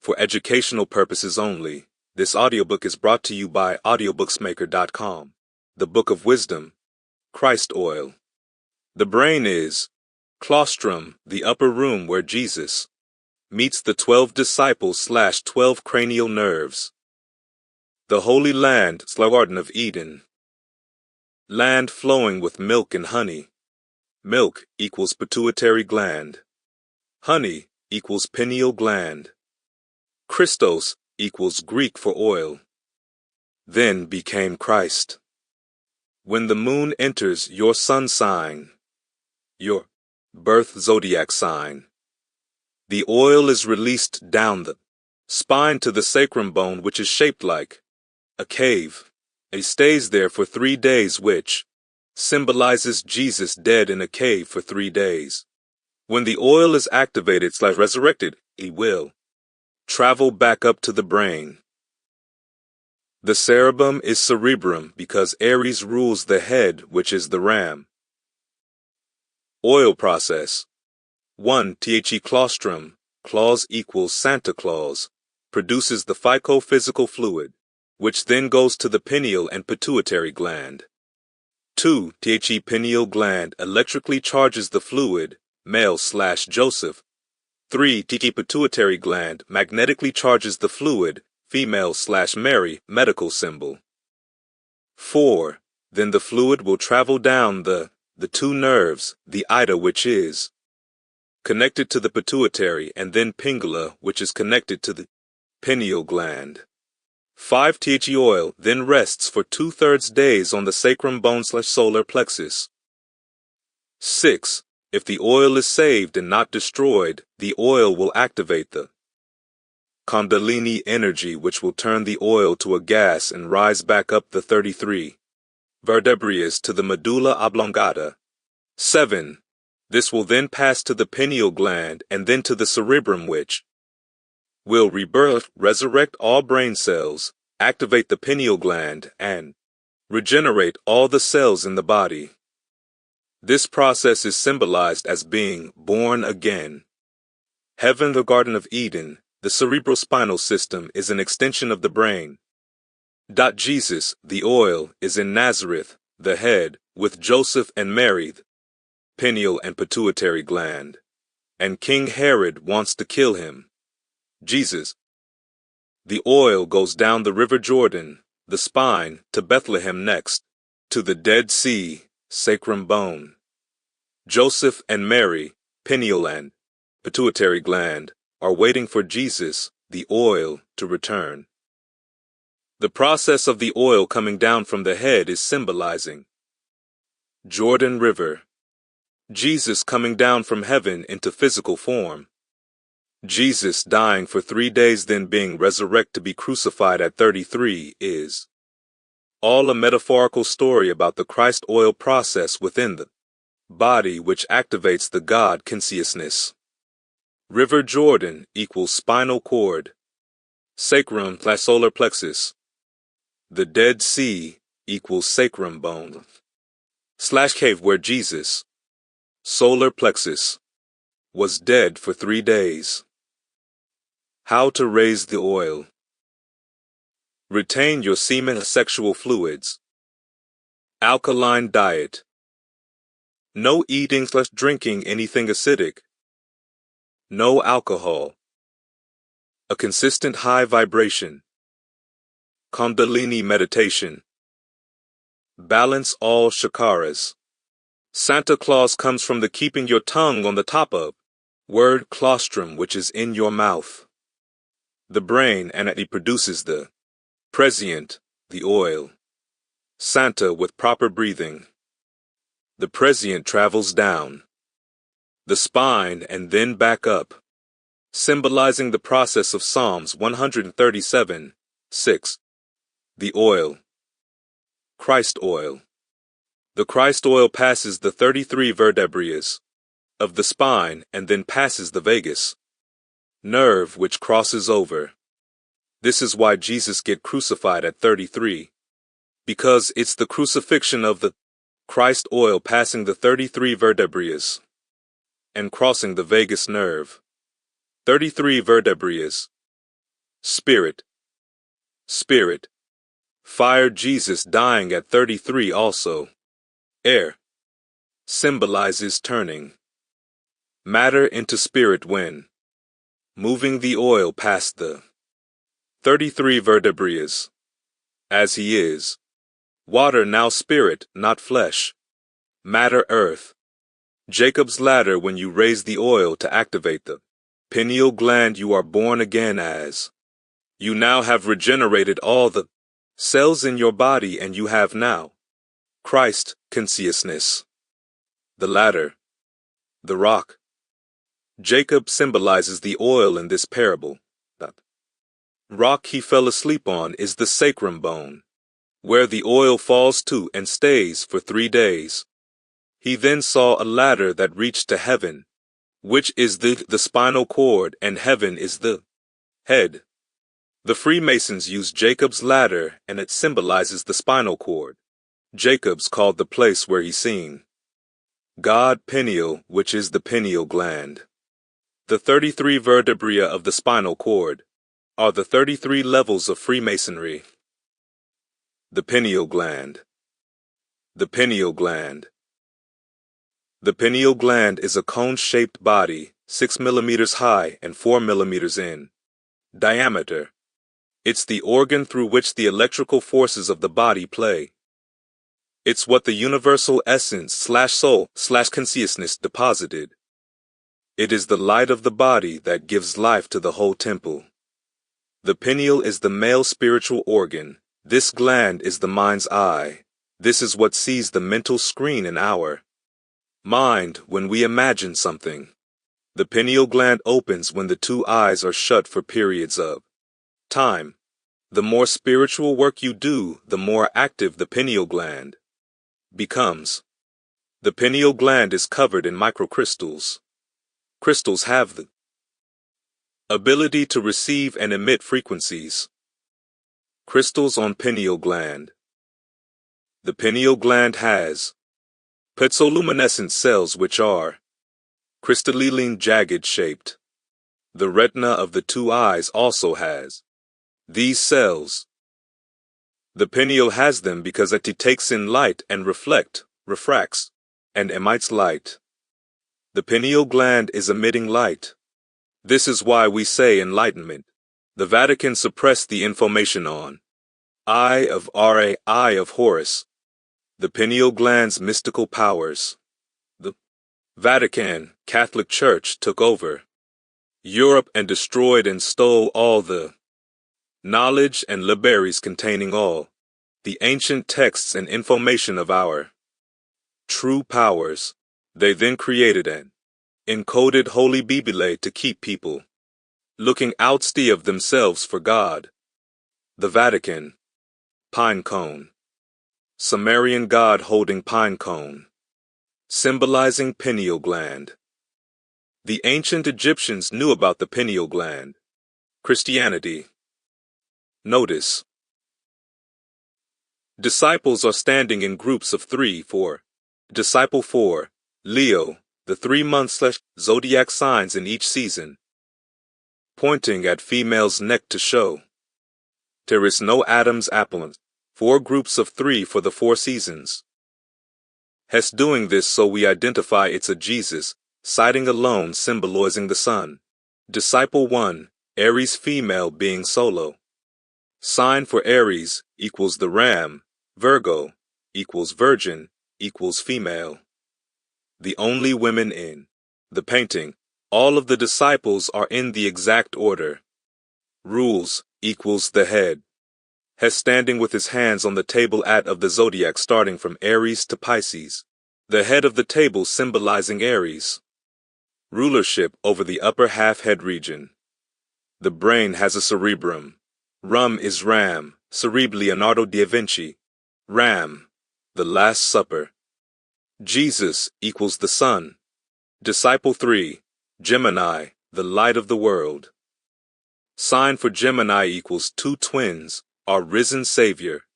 For educational purposes only, this audiobook is brought to you by audiobooksmaker.com. The Book of Wisdom, Christ Oil. The brain is claustrum, the upper room where Jesus meets the 12 disciples/12 cranial nerves. The Holy Land/Garden of Eden. Land flowing with milk and honey. Milk equals pituitary gland. Honey equals pineal gland. Christos equals Greek for oil. Then became Christ. When the moon enters your sun sign, your birth zodiac sign, the oil is released down the spine to the sacrum bone, which is shaped like a cave. It stays there for 3 days, which symbolizes Jesus dead in a cave for 3 days. When the oil is activated/resurrected, it will travel back up to the brain. The cerebrum is cerebrum because Aries rules the head, which is the ram. Oil process. 1. The claustrum, clause equals Santa Claus, produces the psychophysical fluid, which then goes to the pineal and pituitary gland. 2. The pineal gland electrically charges the fluid, male/Joseph. 3. The pituitary gland magnetically charges the fluid, female/Mary, medical symbol. 4. Then the fluid will travel down the 2 nerves, the ida, which is connected to the pituitary, and then pingula, which is connected to the pineal gland. 5. The oil then rests for 2/3 days on the sacrum bone/solar plexus. 6. If the oil is saved and not destroyed, the oil will activate the Kundalini energy, which will turn the oil to a gas and rise back up the 33 vertebrae to the medulla oblongata. 7. This will then pass to the pineal gland and then to the cerebrum, which will rebirth, resurrect all brain cells, activate the pineal gland, and regenerate all the cells in the body. This process is symbolized as being born again. Heaven, the Garden of Eden, the cerebrospinal system is an extension of the brain. Jesus, the oil, is in Nazareth, the head, with Joseph and Mary, the pineal and pituitary gland. And King Herod wants to kill him. Jesus. The oil goes down the river Jordan, the spine, to Bethlehem next, to the Dead Sea, sacrum bone. Joseph and Mary, pineal and pituitary gland, are waiting for Jesus, the oil, to return. The process of the oil coming down from the head is symbolizing Jordan River. Jesus coming down from heaven into physical form. Jesus dying for 3 days, then being resurrected to be crucified at 33 is all a metaphorical story about the Christ oil process within the body, which activates the God consciousness. River Jordan equals spinal cord. Sacrum/solar plexus. The Dead Sea equals sacrum bone/cave where Jesus, solar plexus, was dead for 3 days. How to raise the oil. Retain your semen and sexual fluids. Alkaline diet. No eating/drinking anything acidic. No alcohol. A consistent high vibration. Kundalini meditation. Balance all chakras. Santa Claus comes from the keeping your tongue on the top of word claustrum, which is in your mouth. The brain, and it produces the prescient, the oil. Santa with proper breathing. The prescient travels down the spine and then back up, symbolizing the process of Psalms 137:6. The oil. Christ oil. The Christ oil passes the 33 vertebrae of the spine and then passes the vagus nerve, which crosses over. This is why Jesus get crucified at 33, because it's the crucifixion of the Christ oil passing the 33 vertebrae and crossing the vagus nerve. 33 vertebrae Spirit. Spirit. Fire, Jesus dying at 33 also. Air. Symbolizes turning matter into spirit when moving the oil past the 33 vertebrae. As he is. Water now spirit, not flesh. Matter earth. Jacob's ladder when you raise the oil to activate the pineal gland you are born again as. You now have regenerated all the cells in your body and you have now Christ consciousness. The ladder. The rock. Jacob symbolizes the oil in this parable. The rock he fell asleep on is the sacrum bone, where the oil falls to and stays for 3 days. He then saw a ladder that reached to heaven, which is the spinal cord, and heaven is the head. The Freemasons use Jacob's ladder, and it symbolizes the spinal cord. Jacob's called the place where he's seen God pineal, which is the pineal gland. The 33 vertebrae of the spinal cord are the 33 levels of Freemasonry. The pineal gland. The pineal gland. The pineal gland is a cone-shaped body, 6 millimeters high and 4 millimeters in diameter. It's the organ through which the electrical forces of the body play. It's what the universal essence/soul/consciousness deposited. It is the light of the body that gives life to the whole temple. The pineal is the male spiritual organ. This gland is the mind's eye. This is what sees the mental screen in our mind when we imagine something. The pineal gland opens when the 2 eyes are shut for periods of time. The more spiritual work you do, the more active the pineal gland becomes. The pineal gland is covered in microcrystals. Crystals have the ability to receive and emit frequencies. Crystals on pineal gland. The pineal gland has piezo-luminescent cells which are crystalline jagged shaped. The retina of the 2 eyes also has these cells. The pineal has them because it takes in light and refracts, and emits light. The pineal gland is emitting light. This is why we say enlightenment. The Vatican suppressed the information on Eye of Ra, Eye of Horus, the pineal gland's mystical powers. The Vatican, Catholic Church, took over Europe and destroyed and stole all the knowledge and libraries containing all the ancient texts and information of our true powers. They then created an encoded Holy Bible to keep people looking outside of themselves for God. The Vatican, pine cone. Sumerian god holding pine cone, symbolizing pineal gland. The ancient Egyptians knew about the pineal gland. Christianity. Notice. Disciples are standing in groups of 3, 4. Disciple 4, Leo, the 3-month/zodiac signs in each season, pointing at female's neck to show there is no Adam's apple. 4 groups of 3 for the 4 seasons. Hess doing this so we identify it's a Jesus, sighting alone symbolizing the sun. Disciple 1, Aries female being solo. Sign for Aries equals the ram, Virgo equals virgin equals female. The only women in the painting. All of the disciples are in the exact order. Rules equals the head. Hess standing with his hands on the table of the zodiac starting from Aries to Pisces. The head of the table symbolizing Aries. Rulership over the upper half head region. The brain has a cerebrum. Rum is ram, cerebral Leonardo da Vinci. Ram, the Last Supper. Jesus equals the sun. Disciple 3, Gemini, the light of the world. Sign for Gemini equals 2 twins, our risen Savior.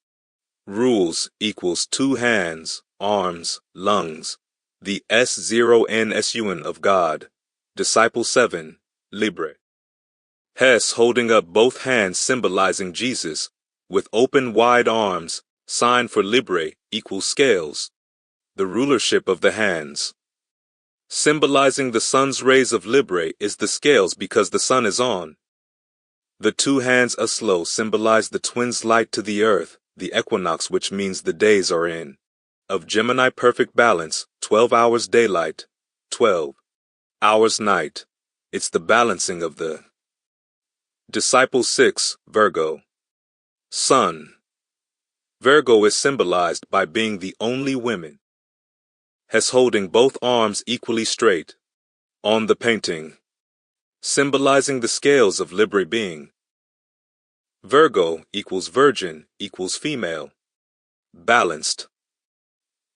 Rules equals 2 hands, arms, lungs, the S0NSUN of God. Disciple 7, Libra. Hess holding up both hands symbolizing Jesus, with open wide arms, sign for libre, equals scales, the rulership of the hands. Symbolizing the sun's rays of libre is the scales because the sun is on. The two hands aslo symbolize the twin's light to the earth, the equinox which means the days are in. Of Gemini perfect balance, 12 hours daylight, 12 hours night. It's the balancing of the Disciple 6, Virgo. Sun. Virgo is symbolized by being the only women. Hess holding both arms equally straight. On the painting. Symbolizing the scales of libre being. Virgo equals virgin equals female. Balanced.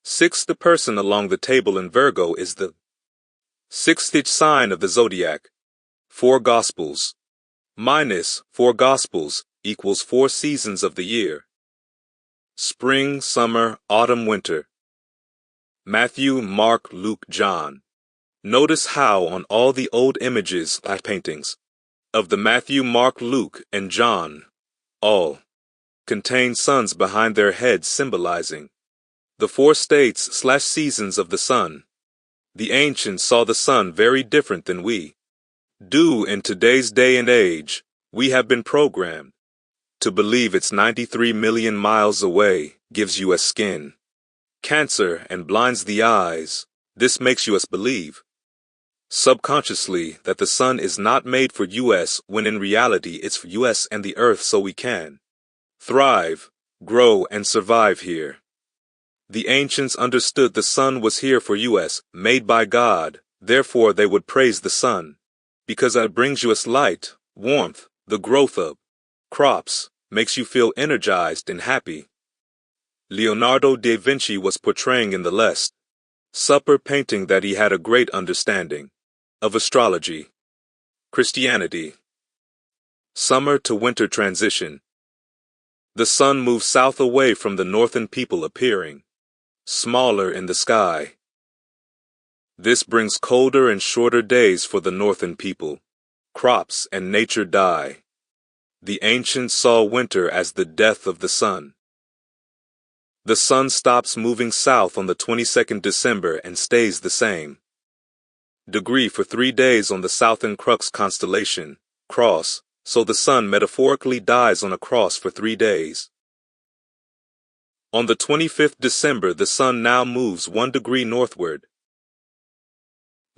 Sixth person along the table in Virgo is the sixth sign of the zodiac. 4 Gospels. Minus 4 Gospels equals 4 seasons of the year. Spring, summer, autumn, winter. Matthew, Mark, Luke, John. Notice how on all the old images and paintings of the Matthew, Mark, Luke, and John, all contain suns behind their heads symbolizing the 4 states/seasons of the sun. The ancients saw the sun very different than we do in today's day and age. We have been programmed to believe it's 93 million miles away, gives you a skin cancer and blinds the eyes. This makes us believe subconsciously that the sun is not made for us when in reality it's for us and the earth so we can thrive, grow, and survive here. The ancients understood the sun was here for us, made by God, therefore they would praise the sun, because it brings us light, warmth, the growth of crops, makes you feel energized and happy. Leonardo da Vinci was portraying in the Last Supper painting that he had a great understanding of astrology. Christianity. Summer to winter transition. The sun moves south away from the northern people appearing smaller in the sky. This brings colder and shorter days for the northern people. Crops and nature die. The ancients saw winter as the death of the sun. The sun stops moving south on the 22nd December and stays the same degree for 3 days on the southern crux constellation, cross, so the sun metaphorically dies on a cross for 3 days. On the 25th December the sun now moves 1 degree northward.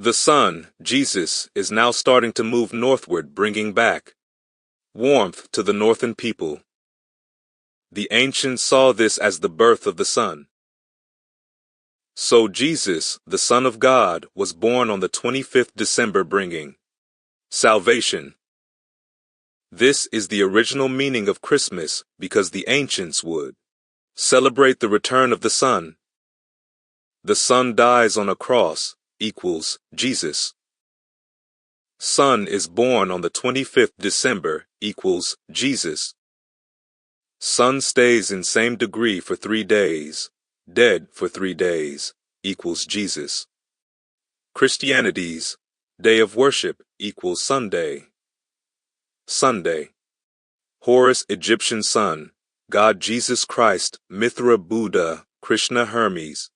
The sun, Jesus, is now starting to move northward, bringing back warmth to the northern people. The ancients saw this as the birth of the sun. So Jesus, the Son of God, was born on the 25th December bringing salvation. This is the original meaning of Christmas because the ancients would celebrate the return of the sun. The sun dies on a cross equals Jesus. Sun is born on the 25th December equals Jesus. Sun stays in same degree for 3 days, dead for 3 days, equals Jesus. Christianity's day of worship equals Sunday. Sunday. Horus Egyptian sun, God Jesus Christ, Mithra Buddha, Krishna Hermes.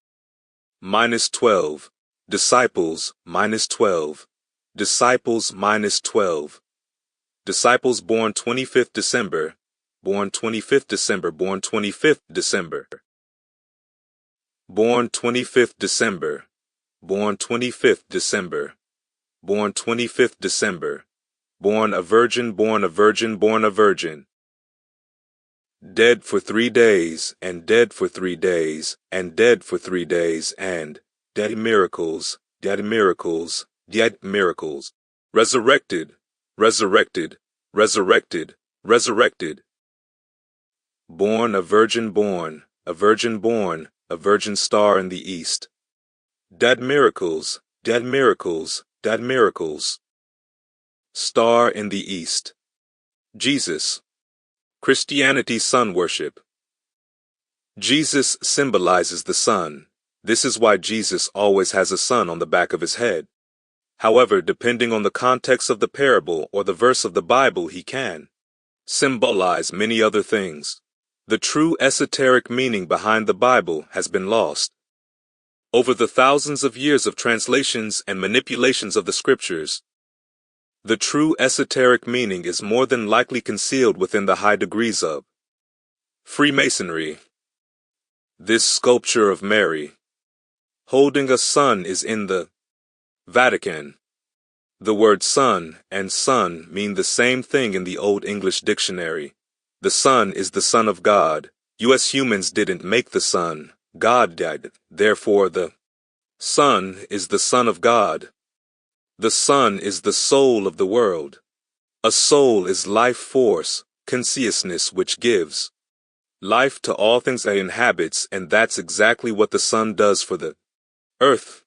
-12. Disciples, -12. Disciples, -12. Disciples born 25th December, born 25th December, born 25th December. Born 25th December, born 25th December, born 25th December. Born a virgin, born a virgin, born a virgin. Dead for 3 days, and dead for 3 days, and dead for 3 days, and dead miracles, dead miracles, dead miracles. Resurrected, resurrected, resurrected, resurrected. Born a virgin born, a virgin born, a virgin star in the east. Dead miracles, dead miracles, dead miracles. Star in the east. Jesus. Christianity sun worship. Jesus symbolizes the sun. This is why Jesus always has a sun on the back of his head. However, depending on the context of the parable or the verse of the Bible, he can symbolize many other things. The true esoteric meaning behind the Bible has been lost. Over the thousands of years of translations and manipulations of the scriptures, the true esoteric meaning is more than likely concealed within the high degrees of Freemasonry. This sculpture of Mary holding a sun is in the Vatican. The word sun and son mean the same thing in the Old English dictionary. The sun is the Son of God. U.S. humans didn't make the sun. God did. Therefore, the Son is the Son of God. The Son is the soul of the world. A soul is life force, consciousness which gives life to all things that it inhabits, and that's exactly what the sun does for the earth.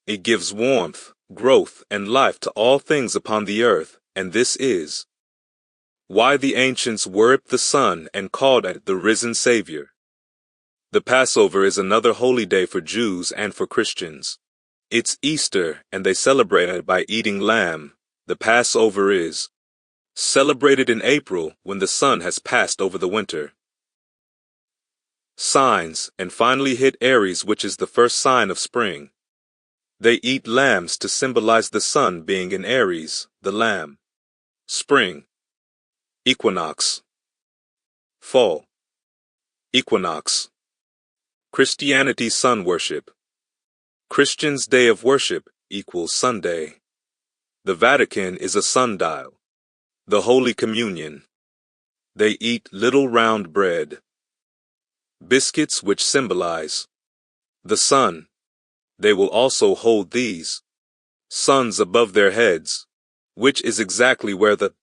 It gives warmth, growth, and life to all things upon the earth, and this is why the ancients worshipped the sun and called it the risen Savior. The Passover is another holy day for Jews and for Christians. It's Easter, and they celebrate it by eating lamb. The Passover is celebrated in April when the sun has passed over the winter signs and finally hit Aries, which is the first sign of spring. They eat lambs to symbolize the sun being in Aries, the lamb. Spring, equinox. Fall, equinox. Christianity sun worship. Christians' day of worship equals Sunday. The Vatican is a sundial. The Holy Communion. They eat little round bread. Biscuits which symbolize the sun. They will also hold these suns above their heads, which is exactly where the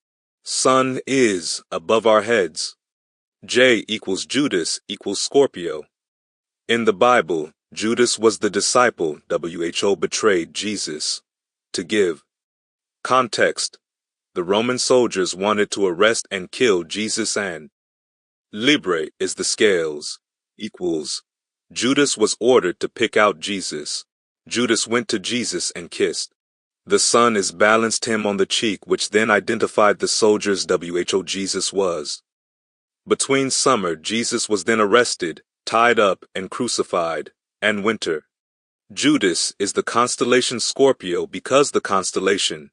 sun is, above our heads. J equals Judas equals Scorpio. In the Bible, Judas was the disciple who betrayed Jesus. To give context, the Roman soldiers wanted to arrest and kill Jesus, and Libre is the scales, equals Judas was ordered to pick out Jesus. Judas went to Jesus and kissed. The sun is balanced him on the cheek, which then identified the soldiers who Jesus was. Between summer, Jesus was then arrested, tied up, and crucified, and winter. Judas is the constellation Scorpio because the constellation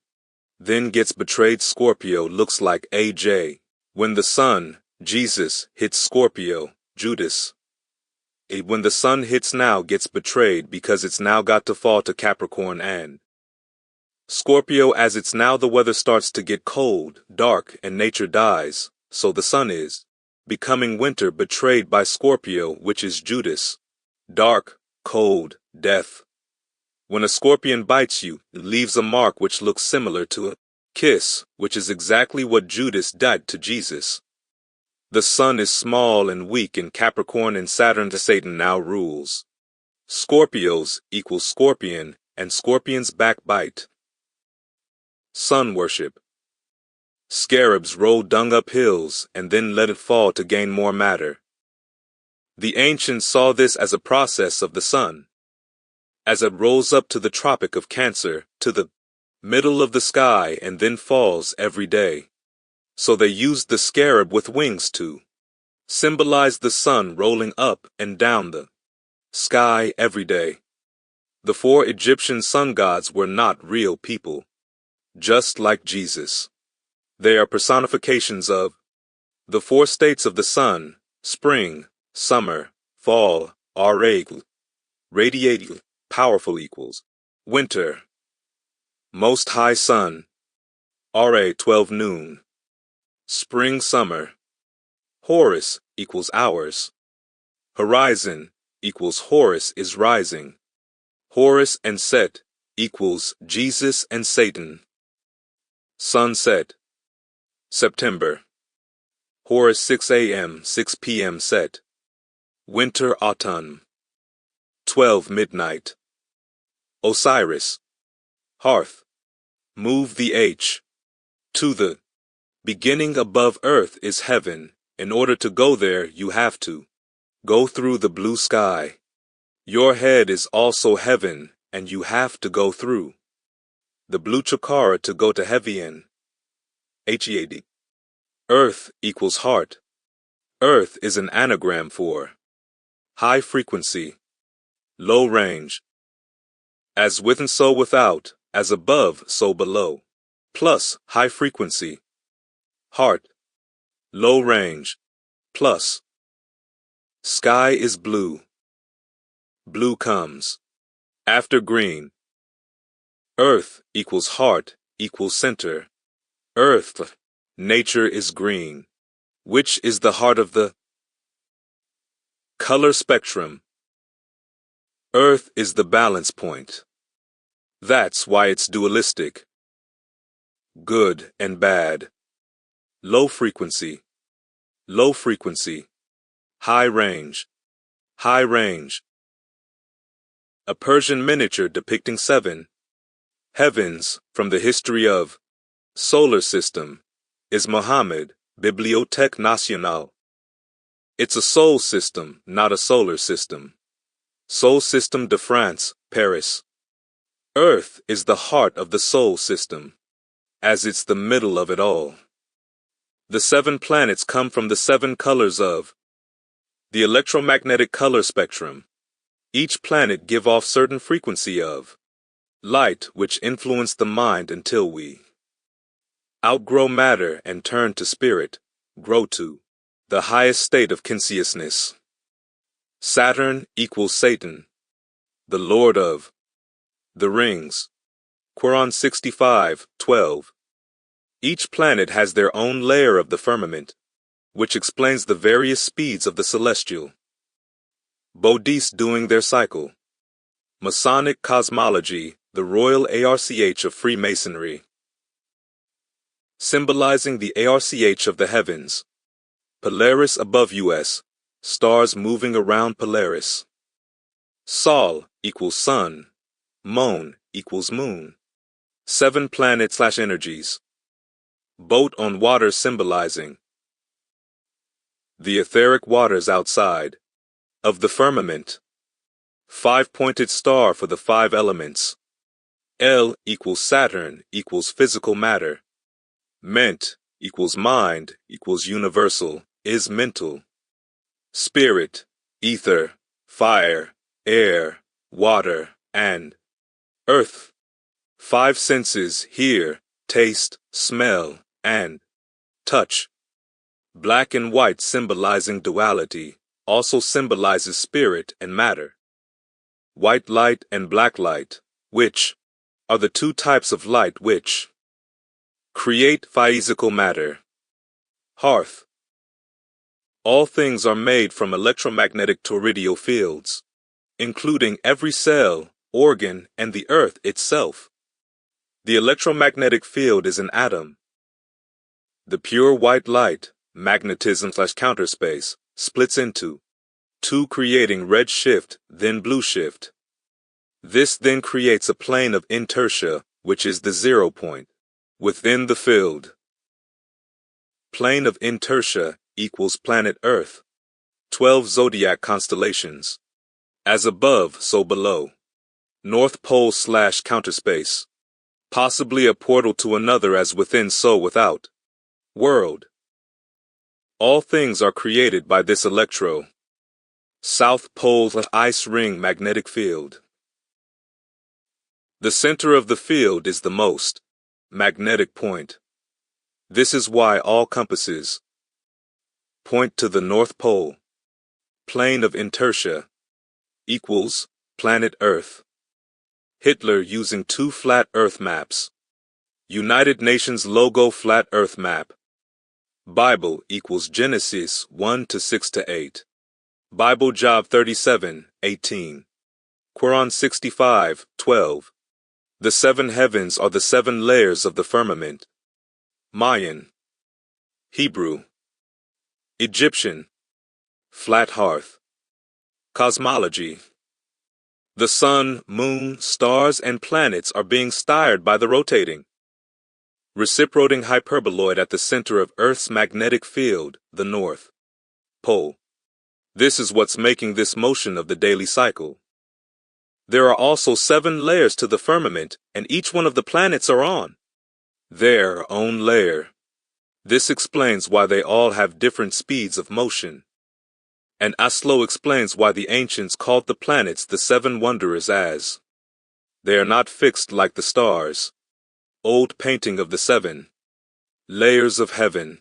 then gets betrayed. Scorpio looks like AJ. When the sun, Jesus, hits Scorpio, Judas, when the sun hits now gets betrayed because it's now got to fall to Capricorn and Scorpio, as it's now the weather starts to get cold, dark, and nature dies, so the sun is becoming winter, betrayed by Scorpio, which is Judas. Dark, cold, death. When a scorpion bites you, it leaves a mark which looks similar to a kiss, which is exactly what Judas did to Jesus. The sun is small and weak in Capricorn, and Saturn to Satan now rules. Scorpios equals scorpion, and scorpion's backbite. Sun worship. Scarabs roll dung up hills and then let it fall to gain more matter. The ancients saw this as a process of the sun, as it rolls up to the Tropic of Cancer, to the middle of the sky, and then falls every day. So they used the scarab with wings to symbolize the sun rolling up and down the sky every day. The 4 Egyptian sun gods were not real people, just like Jesus. They are personifications of the 4 states of the sun: spring, summer, fall, radiating, powerful equals winter, most high sun, 12 noon. Spring, summer. Horus equals hours. Horizon equals Horus is rising. Horus and Set equals Jesus and Satan. Sunset. September. Horus 6 a.m., 6 p.m. Set. Winter, autumn. 12 midnight. Osiris. Hearth. Move the H. To the beginning above earth is heaven. In order to go there, you have to go through the blue sky. Your head is also heaven, and you have to go through the blue chakra to go to Heavian. HEAD. Earth equals heart. Earth is an anagram for high frequency, low range. As within so without, as above so below. Plus high frequency, heart, low range, plus. Sky is blue. Blue comes after green. Earth equals heart equals center. Earth, nature is green, which is the heart of the color spectrum. Earth is the balance point. That's why it's dualistic. Good and bad. Low frequency. Low frequency. High range. High range. A Persian miniature depicting 7 heavens from the history of solar system is Mohammed, Bibliothèque Nationale. It's a soul system, not a solar system. Soul System de France, Paris. Earth is the heart of the soul system, as it's the middle of it all. The 7 planets come from the 7 colors of the electromagnetic color spectrum. Each planet give off certain frequency of light which influence the mind until we outgrow matter and turn to spirit, grow to the highest state of consciousness. Saturn equals Satan, the Lord of the Rings. Quran 65:12. Each planet has their own layer of the firmament, which explains the various speeds of the celestial bodies doing their cycle. Masonic cosmology, the royal ARCH of Freemasonry. Symbolizing the ARCH of the heavens. Polaris above US, stars moving around Polaris. Sol equals sun. Mon equals moon. 7 planet/energies. Boat on water symbolizing the etheric waters outside of the firmament. 5-pointed star for the 5 elements. L equals Saturn equals physical matter. Ment equals mind equals universal is mental. Spirit, ether, fire, air, water, and earth. 5 senses hear, taste, smell, and touch. Black and white symbolizing duality, also symbolizes spirit and matter. White light and black light, which are the 2 types of light which create physical matter. Hearth. All things are made from electromagnetic toroidal fields, including every cell, organ, and the earth itself. The electromagnetic field is an atom. The pure white light, magnetism/counterspace, splits into 2 creating red shift, then blue shift. This then creates a plane of inertia, which is the 0 point within the field. Plane of inertia equals planet Earth. 12 zodiac constellations. As above, so below. North Pole/counterspace. Possibly a portal to another as within so without. World. All things are created by this electro. South Pole ice ring magnetic field. The center of the field is the most magnetic point. This is why all compasses point to the North Pole. Plane of inertia equals planet Earth. Hitler using 2 flat Earth maps. United Nations logo flat Earth map. Bible equals Genesis 1-6-8. Bible Job 37:18. Quran 65:12. The 7 heavens are the 7 layers of the firmament. Mayan. Hebrew. Egyptian. Flat hearth. Cosmology. The sun, moon, stars, and planets are being stirred by the rotating, reciprocating hyperboloid at the center of Earth's magnetic field, the North Pole. This is what's making this motion of the daily cycle. There are also 7 layers to the firmament, and each one of the planets are on their own layer. This explains why they all have different speeds of motion. And Aslo explains why the ancients called the planets the 7 wanderers, as they are not fixed like the stars. Old painting of the 7 layers of heaven.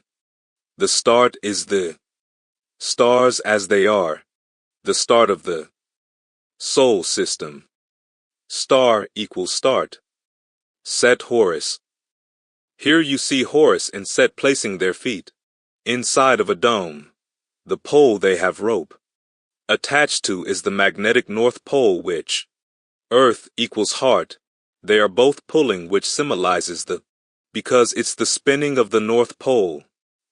The start is the stars as they are, the start of the soul system. Star equals start. Set Horus. Here you see Horus and Set placing their feet inside of a dome. The pole they have rope attached to is the magnetic North Pole, which Earth equals heart. They are both pulling, which symbolizes the because it's the spinning of the North Pole.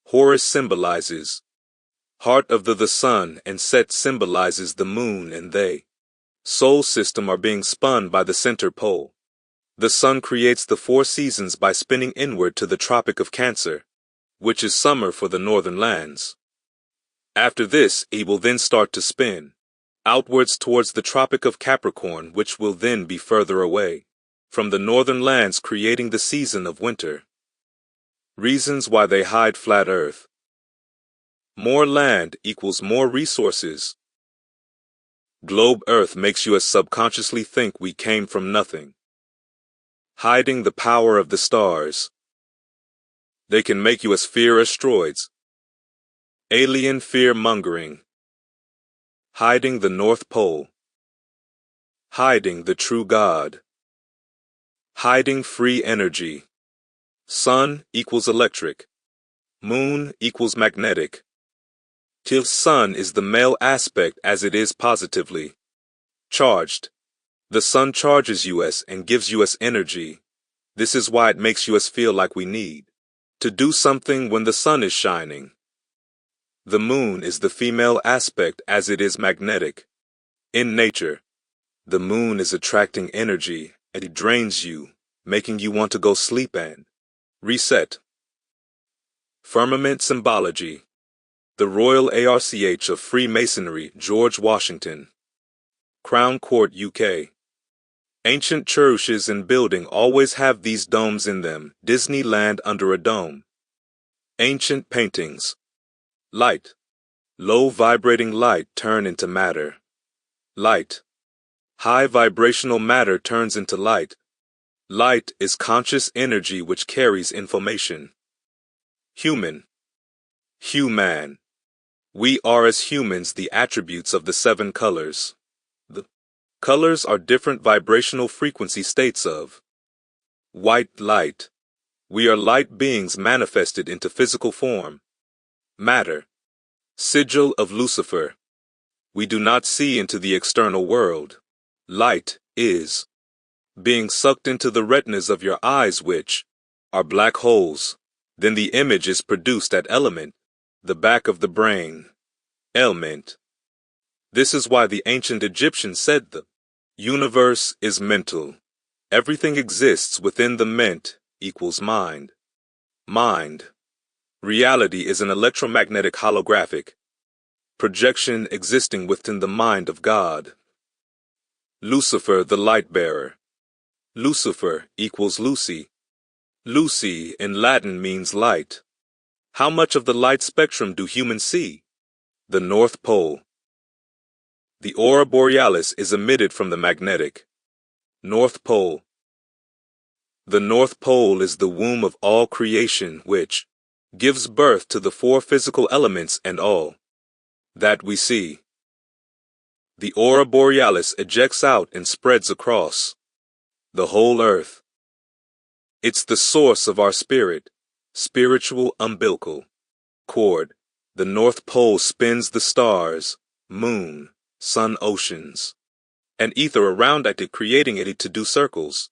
Horus symbolizes heart of the sun, and Set symbolizes the moon, and they soul system are being spun by the center pole. The sun creates the 4 seasons by spinning inward to the Tropic of Cancer, which is summer for the northern lands. After this, he will then start to spin outwards towards the Tropic of Capricorn, which will then be further away from the northern lands, creating the season of winter. Reasons why they hide flat Earth. More land equals more resources. Globe Earth makes us subconsciously think we came from nothing. Hiding the power of the stars. They can make us fear asteroids. Alien fear-mongering. Hiding the North Pole. Hiding the true God. Hiding free energy. Sun equals electric. Moon equals magnetic. Till sun is the male aspect, as it is positively charged. The sun charges us and gives us energy. This is why it makes us feel like we need to do something when the sun is shining. The moon is the female aspect, as it is magnetic. In nature, the moon is attracting energy, and it drains you, making you want to go sleep and reset. Firmament symbology. The Royal Arch of Freemasonry, George Washington. Crown Court, UK. Ancient churches and buildings always have these domes in them. Disneyland under a dome. Ancient paintings. Light. Low vibrating light turn into matter. Light. High vibrational matter turns into light. Light is conscious energy which carries information. Human. Human. We are as humans the attributes of the 7 colors. The colors are different vibrational frequency states of white light. We are light beings manifested into physical form. Matter. Sigil of Lucifer. We do not see into the external world. Light is being sucked into the retinas of your eyes, which are black holes. Then the image is produced at element, the back of the brain. Element. This is why the ancient Egyptians said the universe is mental. Everything exists within the ment equals mind. Mind. Reality is an electromagnetic holographic projection existing within the mind of God. Lucifer, the light bearer. Lucifer equals Lucy. Lucy in Latin means light. How much of the light spectrum do humans see? The North Pole. The aurora borealis is emitted from the magnetic North Pole. The North Pole is the womb of all creation, which gives birth to the 4 physical elements and all that we see. The aurora borealis ejects out and spreads across the whole earth. It's the source of our spirit, spiritual umbilical cord. The North Pole spins the stars, moon, sun, oceans, and ether around it, creating it to do circles.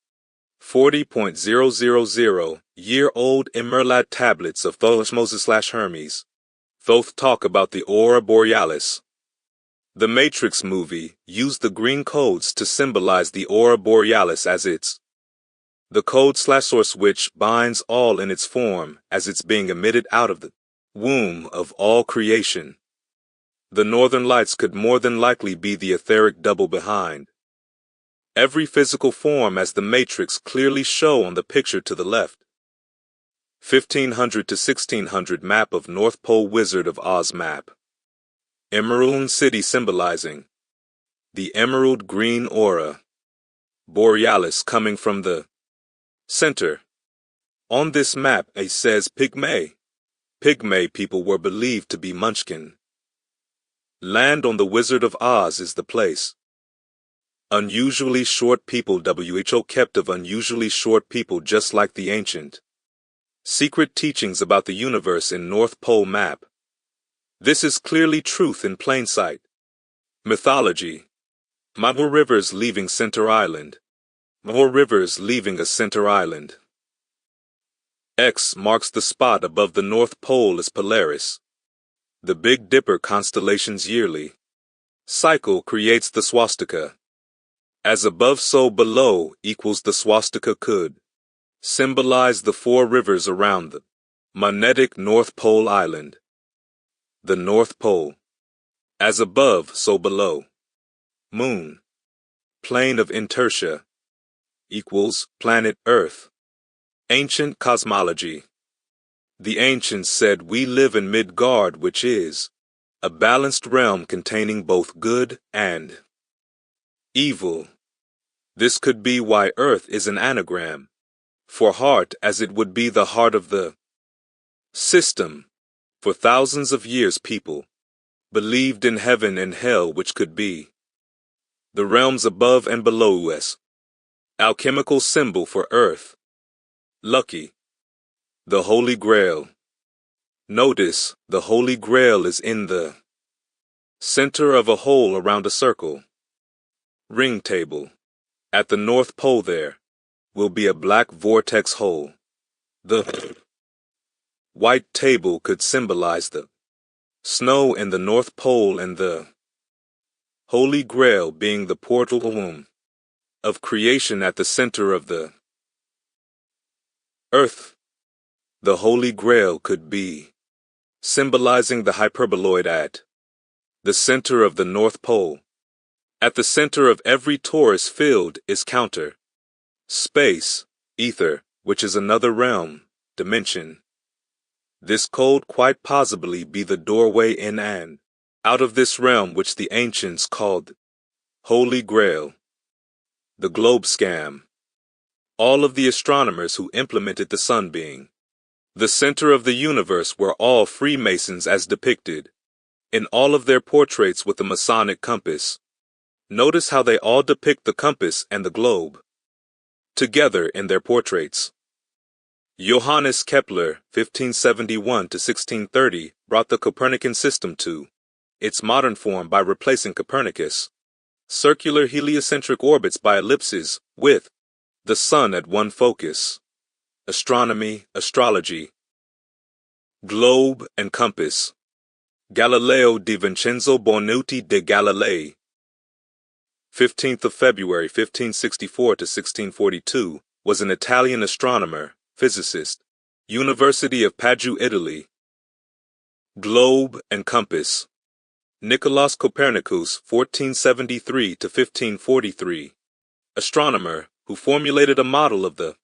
40.000-year-old Emerald tablets of Thothmoses/Hermes. Thoth talk about the aurora borealis. The Matrix movie used the green codes to symbolize the aurora borealis as its the code/source which binds all in its form as it's being emitted out of the womb of all creation. The northern lights could more than likely be the etheric double behind Every physical form as the matrix clearly show on the picture to the left. 1500 to 1600 map of North Pole Wizard of Oz map. Emerald City symbolizing the emerald green aura. Borealis coming from the center. On this map it says Pygmy. Pygmy people were believed to be Munchkin. Land on the Wizard of Oz is the place. Unusually short people. WHO kept of unusually short people just like the ancient. Secret teachings about the universe in North Pole map. This is clearly truth in plain sight. Mythology. More rivers leaving Center Island. More rivers leaving a center island. X marks the spot above the North Pole as Polaris. The Big Dipper constellations yearly. Cycle creates the swastika. As above so below equals the swastika could symbolize the 4 rivers around the magnetic North Pole Island. The North Pole. As above so below. Moon. Plane of inertia. Equals planet Earth. Ancient cosmology. The ancients said we live in Midgard, which is a balanced realm containing both good and evil. This could be why Earth is an anagram for heart, as it would be the heart of the system. For thousands of years people believed in heaven and hell, which could be the realms above and below us. Alchemical symbol for Earth. Lucky. The Holy Grail. Notice, the Holy Grail is in the center of a hole around a circle. Ring table. At the North Pole there will be a black vortex hole. The white table could symbolize the snow in the North Pole and the Holy Grail being the portal womb of creation at the center of the Earth. The Holy Grail could be symbolizing the hyperboloid at the center of the North Pole. At the center of every torus field is counter space, ether, which is another realm, dimension. This could quite possibly be the doorway in and out of this realm, which the ancients called Holy Grail. The globe scam. All of the astronomers who implemented the sun being the center of the universe were all Freemasons as depicted in all of their portraits with the Masonic compass. Notice how they all depict the compass and the globe together in their portraits. Johannes Kepler, 1571 to 1630, brought the Copernican system to its modern form by replacing Copernicus' circular heliocentric orbits by ellipses with the sun at one focus. Astronomy, astrology. Globe and compass. Galileo di Vincenzo Bonucci de Galilei, 15th of February 1564 to 1642, was an Italian astronomer, physicist, University of Padua, Italy. Globe and compass. Nicolaus Copernicus, 1473 to 1543, astronomer who formulated a model of the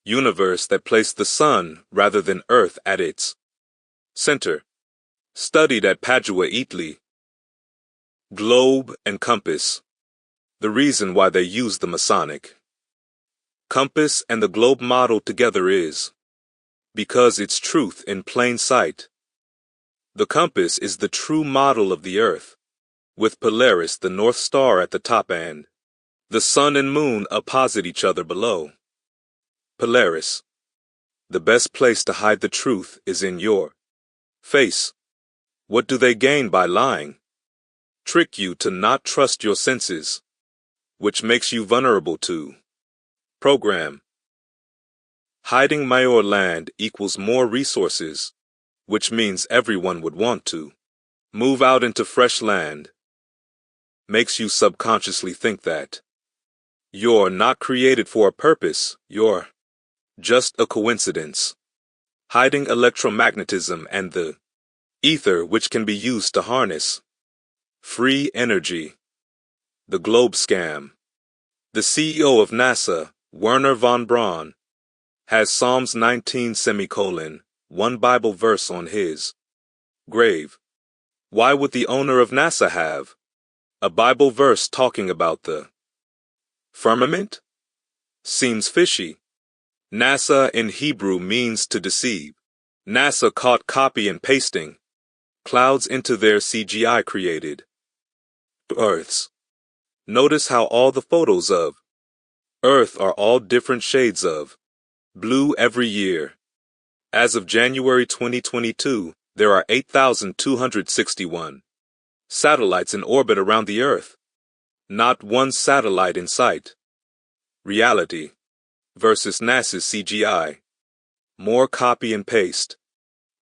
universe that placed the sun rather than Earth at its center. Studied at Padua, Italy. Globe and compass. The reason why they use the Masonic compass and the globe model together is because it's truth in plain sight. The compass is the true model of the Earth, with Polaris, the North Star, at the top and the sun and moon opposite each other below. Polaris. The best place to hide the truth is in your face. What do they gain by lying? Trick you to not trust your senses, which makes you vulnerable to program. Hiding more land equals more resources, which means everyone would want to move out into fresh land. Makes you subconsciously think that you're not created for a purpose, you're just a coincidence. Hiding electromagnetism and the ether, which can be used to harness free energy. The globe scam. The CEO of NASA, Werner von Braun, has Psalms 19:1 Bible verse on his grave. Why would the owner of NASA have a Bible verse talking about the firmament? Seems fishy. NASA in Hebrew means to deceive. NASA caught copy and pasting clouds into their CGI created Earths. Notice how all the photos of Earth are all different shades of blue every year. As of January 2022, there are 8,261 satellites in orbit around the Earth. Not one satellite in sight. Reality versus NASA's CGI. More copy and paste.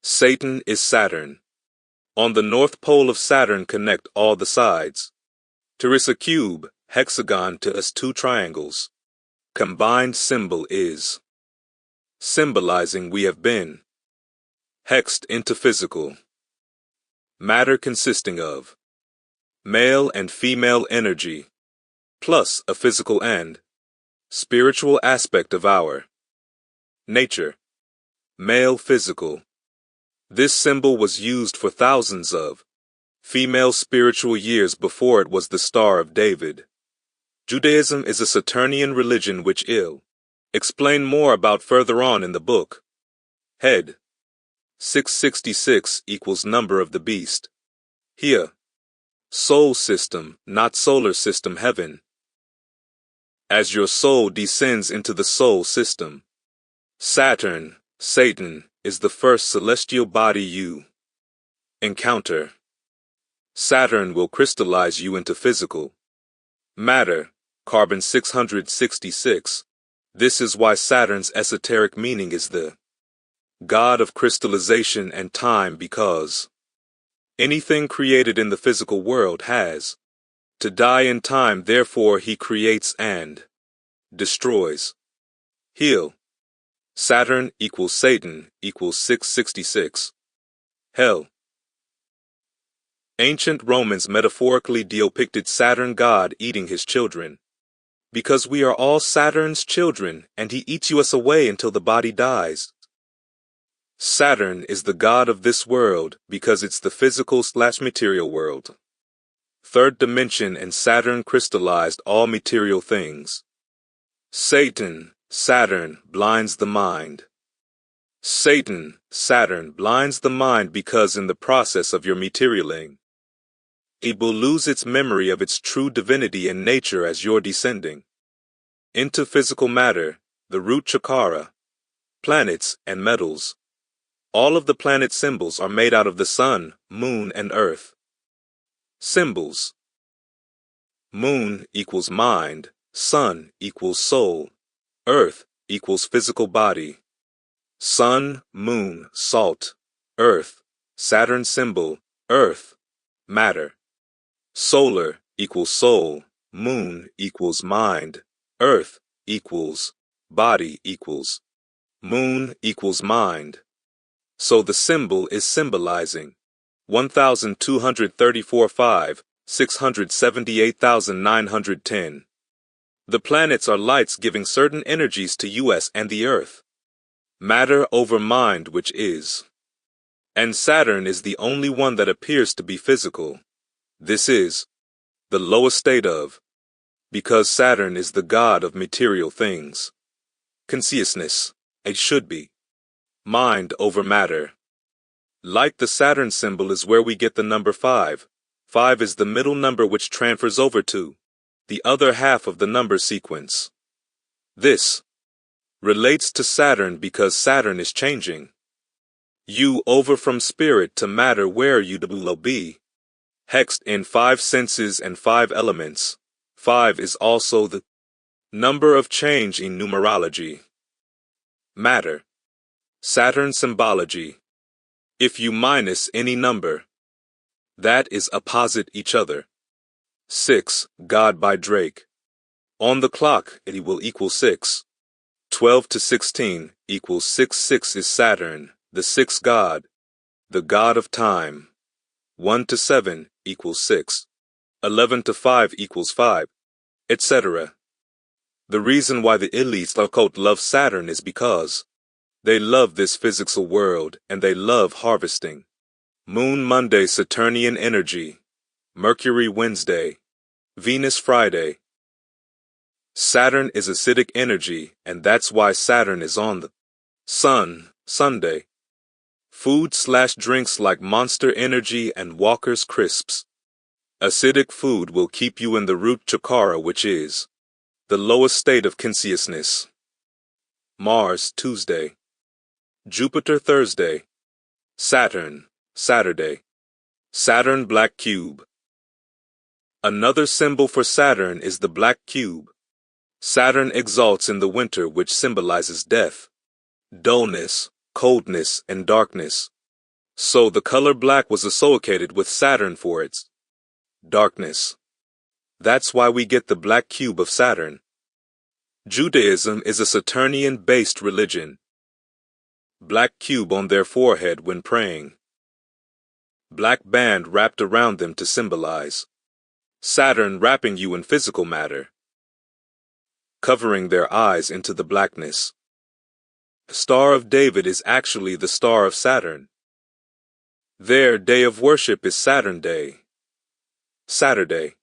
Satan is Saturn. On the north pole of Saturn connect all the sides. Teresa cube, hexagon to us two triangles. Combined symbol is symbolizing we have been hexed into physical matter consisting of male and female energy plus a physical and spiritual aspect of our nature. Male physical. This symbol was used for thousands of female spiritual years before it was the Star of David. Judaism is a Saturnian religion which explain more about further on in the book. Head 666 equals number of the beast. Here, soul system, not solar system heaven. As your soul descends into the soul system, Saturn, Satan, is the first celestial body you encounter. Saturn will crystallize you into physical matter, carbon 666. This is why Saturn's esoteric meaning is the god of crystallization and time, because anything created in the physical world has to die in time, therefore he creates and destroys. Heal. Saturn equals Satan equals 666. Hell. Ancient Romans metaphorically depicted Saturn God eating his children. Because we are all Saturn's children, and he eats us away until the body dies. Saturn is the god of this world because it's the physical/material world. Third dimension, and Saturn crystallized all material things. Satan, Saturn, blinds the mind. Satan, Saturn, blinds the mind because in the process of your materialing, it will lose its memory of its true divinity and nature as you're descending into physical matter, the root chakra, planets, and metals. All of the planet symbols are made out of the sun, moon, and earth. Symbols. Moon equals mind, sun equals soul, earth equals physical body. Sun, moon, salt, earth, Saturn symbol, earth, matter. Solar equals soul, moon equals mind, earth equals body equals moon equals mind. So the symbol is symbolizing 1,234.5, 678,910. The planets are lights giving certain energies to us and the earth. Matter over mind, which is. And Saturn is the only one that appears to be physical. This is the lowest state of, because Saturn is the god of material things. Consciousness, it should be. Mind over matter. Like the Saturn symbol is where we get the number 5. 5 is the middle number which transfers over to the other half of the number sequence. This relates to Saturn because Saturn is changing you over from spirit to matter, where you will be hexed in 5 senses and 5 elements. 5 is also the number of change in numerology. Matter. Saturn symbology. If you minus any number, that is opposite each other. 6, God by Drake. On the clock, it will equal 6. 12 to 16 equals 6. 6 is Saturn, the sixth god, the god of time. 1 to 7 equals 6. 11 to 5 equals 5, etc. The reason why the elites occult love Saturn is because they love this physical world and they love harvesting. Moon Monday, Saturnian energy. Mercury Wednesday. Venus Friday. Saturn is acidic energy, and that's why Saturn is on the Sun, Sunday. Food/drinks like Monster Energy and Walker's Crisps. Acidic food will keep you in the root chakra, which is the lowest state of consciousness. Mars Tuesday. Jupiter Thursday. Saturn Saturday. Saturn Black Cube. Another symbol for Saturn is the black cube. Saturn exalts in the winter, which symbolizes death, dullness, coldness, and darkness. So the color black was associated with Saturn for its darkness. That's why we get the black cube of Saturn. Judaism is a Saturnian-based religion. Black cube on their forehead when praying. Black band wrapped around them to symbolize Saturn wrapping you in physical matter, covering their eyes into the blackness. The Star of David is actually the star of Saturn. Their day of worship is Saturn Day, Saturday.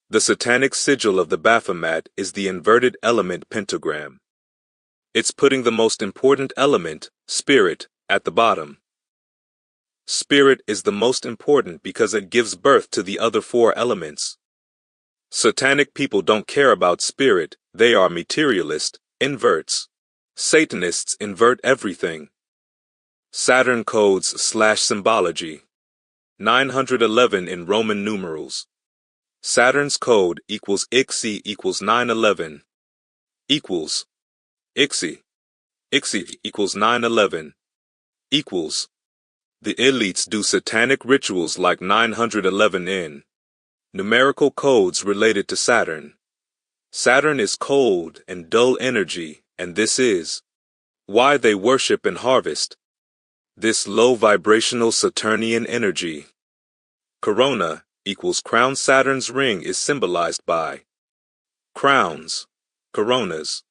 The satanic sigil of the Baphomet is the inverted element pentagram. It's putting the most important element, spirit, at the bottom. Spirit is the most important because it gives birth to the other four elements. Satanic people don't care about spirit, they are materialist, inverts. Satanists invert everything. Saturn codes/symbology. 911 in Roman numerals. Saturn's code equals ICSI equals 911. Equals. ICSI. ICSI equals 911. Equals. The elites do satanic rituals like 911 in numerical codes related to Saturn. Saturn is cold and dull energy, and this is why they worship and harvest this low vibrational Saturnian energy. Corona equals crown. Saturn's ring is symbolized by crowns, coronas.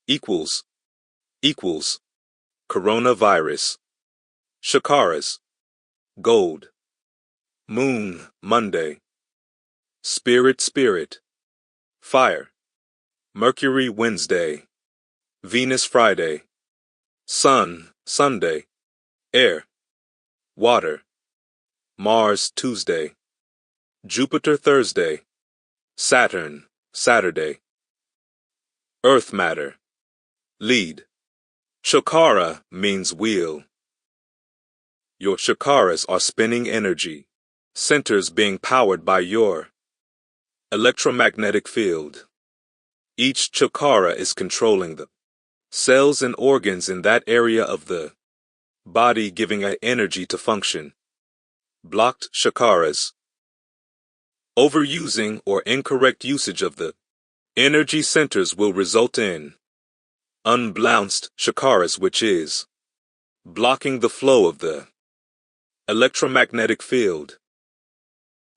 Equals coronavirus. Chakras. Gold. Moon Monday. Spirit. Fire. Mercury Wednesday. Venus Friday. Sun Sunday. Air. Water. Mars Tuesday. Jupiter Thursday. Saturn Saturday. Earth matter. Lead. Chakra means wheel. Your chakras are spinning energy, centers being powered by your electromagnetic field. Each chakra is controlling the cells and organs in that area of the body, giving it energy to function. Blocked chakras. Overusing or incorrect usage of the energy centers will result in unbalanced chakras, which is blocking the flow of the electromagnetic field,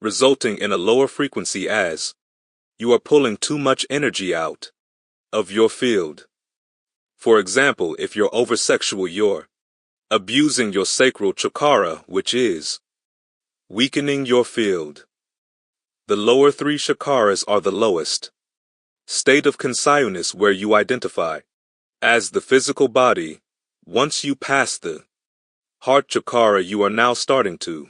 resulting in a lower frequency as you are pulling too much energy out of your field. For example, if you're oversexual, you're abusing your sacral chakra, which is weakening your field. The lower three chakras are the lowest state of consciousness, where you identify as the physical body. Once you pass the heart chakra, you are now starting to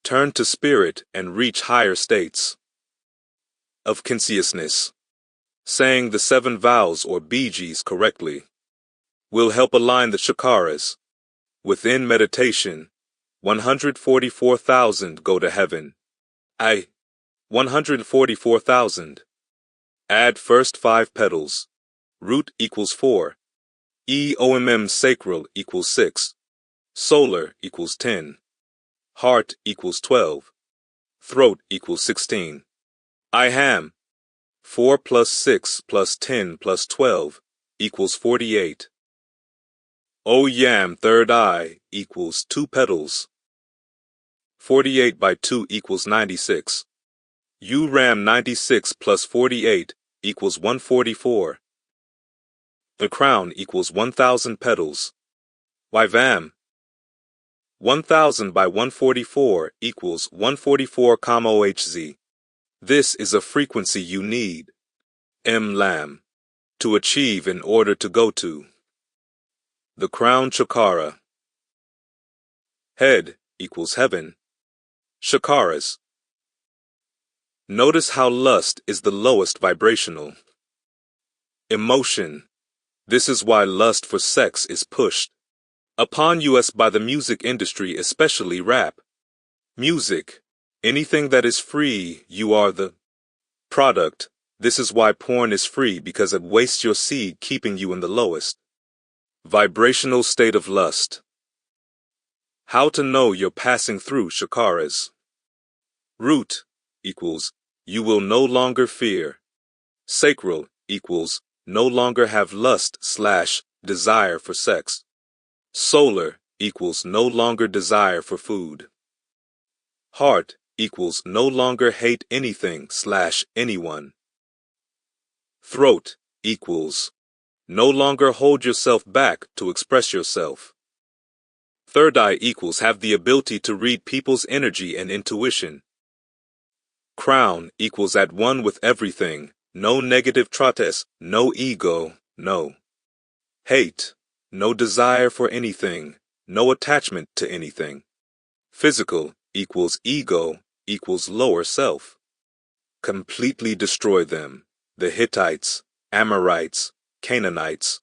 turn to spirit and reach higher states of consciousness. Saying the 7 vowels or BGs correctly will help align the chakras. Within meditation, 144,000 go to heaven. 144,000. Add first 5 petals. Root equals 4. EOMM sacral equals 6. Solar equals 10. Heart equals 12. Throat equals 16. I ham. 4 plus 6 plus 10 plus 12 equals 48. O yam third eye equals 2 petals. 48 by 2 equals 96. U ram 96 plus 48 equals 144. The crown equals 1,000 petals. Yvam. 1,000 by 144 equals 144, OHZ. This is a frequency you need, lam, to achieve in order to go to the crown chakra. Head equals heaven. Chakras. Notice how lust is the lowest vibrational. Emotion. This is why lust for sex is pushed upon us by the music industry, especially rap. Music. Anything that is free, you are the product. This is why porn is free, because it wastes your seed, keeping you in the lowest vibrational state of lust. How to know you're passing through chakras. Root equals you will no longer fear. Sacral equals no longer have lust/desire for sex. Solar equals no longer desire for food. Heart equals no longer hate anything/anyone. Throat equals no longer hold yourself back to express yourself. Third eye equals have the ability to read people's energy and intuition. Crown equals at one with everything, no negative trates, no ego, no hate, no desire for anything, no attachment to anything. Physical equals ego equals lower self. Completely destroy them, the Hittites, Amorites, Canaanites,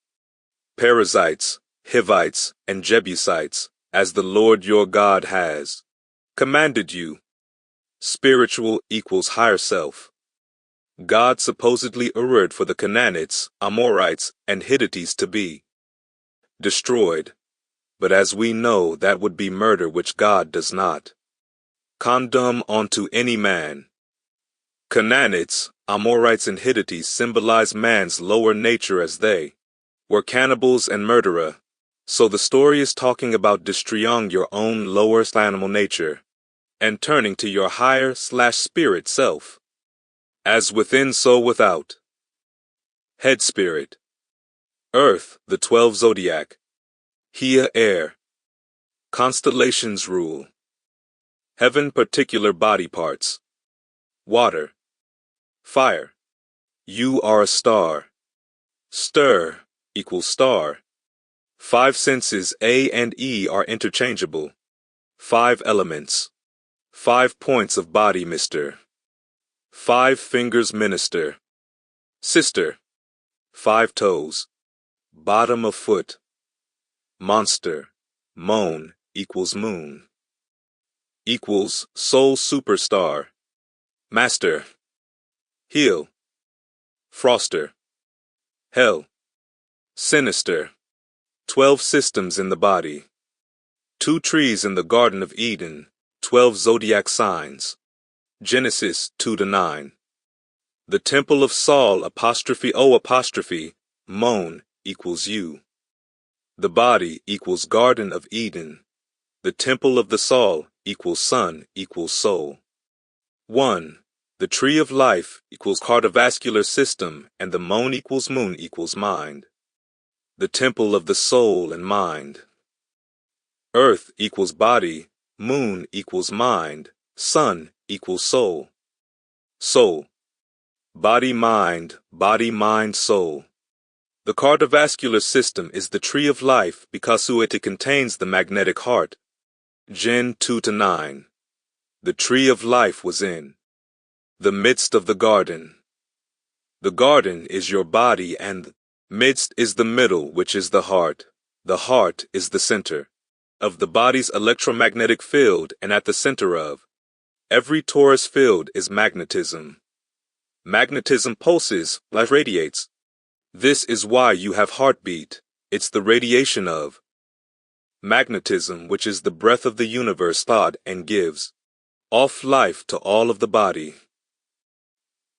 Perizzites, Hivites, and Jebusites, as the Lord your God has commanded you. Spiritual equals higher self. God supposedly ordered for the Canaanites, Amorites, and Hittites to be destroyed, but as we know, that would be murder, which God does not condemn onto any man. Canaanites, Amorites, and Hittites symbolize man's lower nature, as they were cannibals and murderer. So the story is talking about destroying your own lower animal nature and turning to your higher/spirit self. As within, so without. Head spirit. Earth, the 12 zodiac. Here, air. Constellations rule. Heaven, particular body parts. Water. Fire. You are a star. Stir equals star. 5 senses A and E are interchangeable. 5 elements. 5 points of body, mister. 5 fingers, minister. Sister. 5 toes. Bottom of foot. Monster. Moan equals moon. Equals soul superstar. Master. Heel. Froster. Hell. Sinister. 12 systems in the body. 2 trees in the Garden of Eden. 12 zodiac signs. Genesis 2-9. The temple of Saul '0' moan equals you. The body equals Garden of Eden. The temple of the Saul equals sun equals soul. 1. The tree of life equals cardiovascular system, and the moon equals mind. The temple of the soul and mind. Earth equals body, moon equals mind, sun equals soul. Soul. Body, mind, soul. The cardiovascular system is the tree of life because it contains the magnetic heart. Gen 2-9. The tree of life was in the midst of the garden. The garden is your body, and the midst is the middle, which is the heart. The heart is the center of the body's electromagnetic field, and at the center of every torus field is magnetism. Magnetism pulses, life radiates. This is why you have heartbeat. It's the radiation of magnetism, which is the breath of the universe thought and gives off life to all of the body.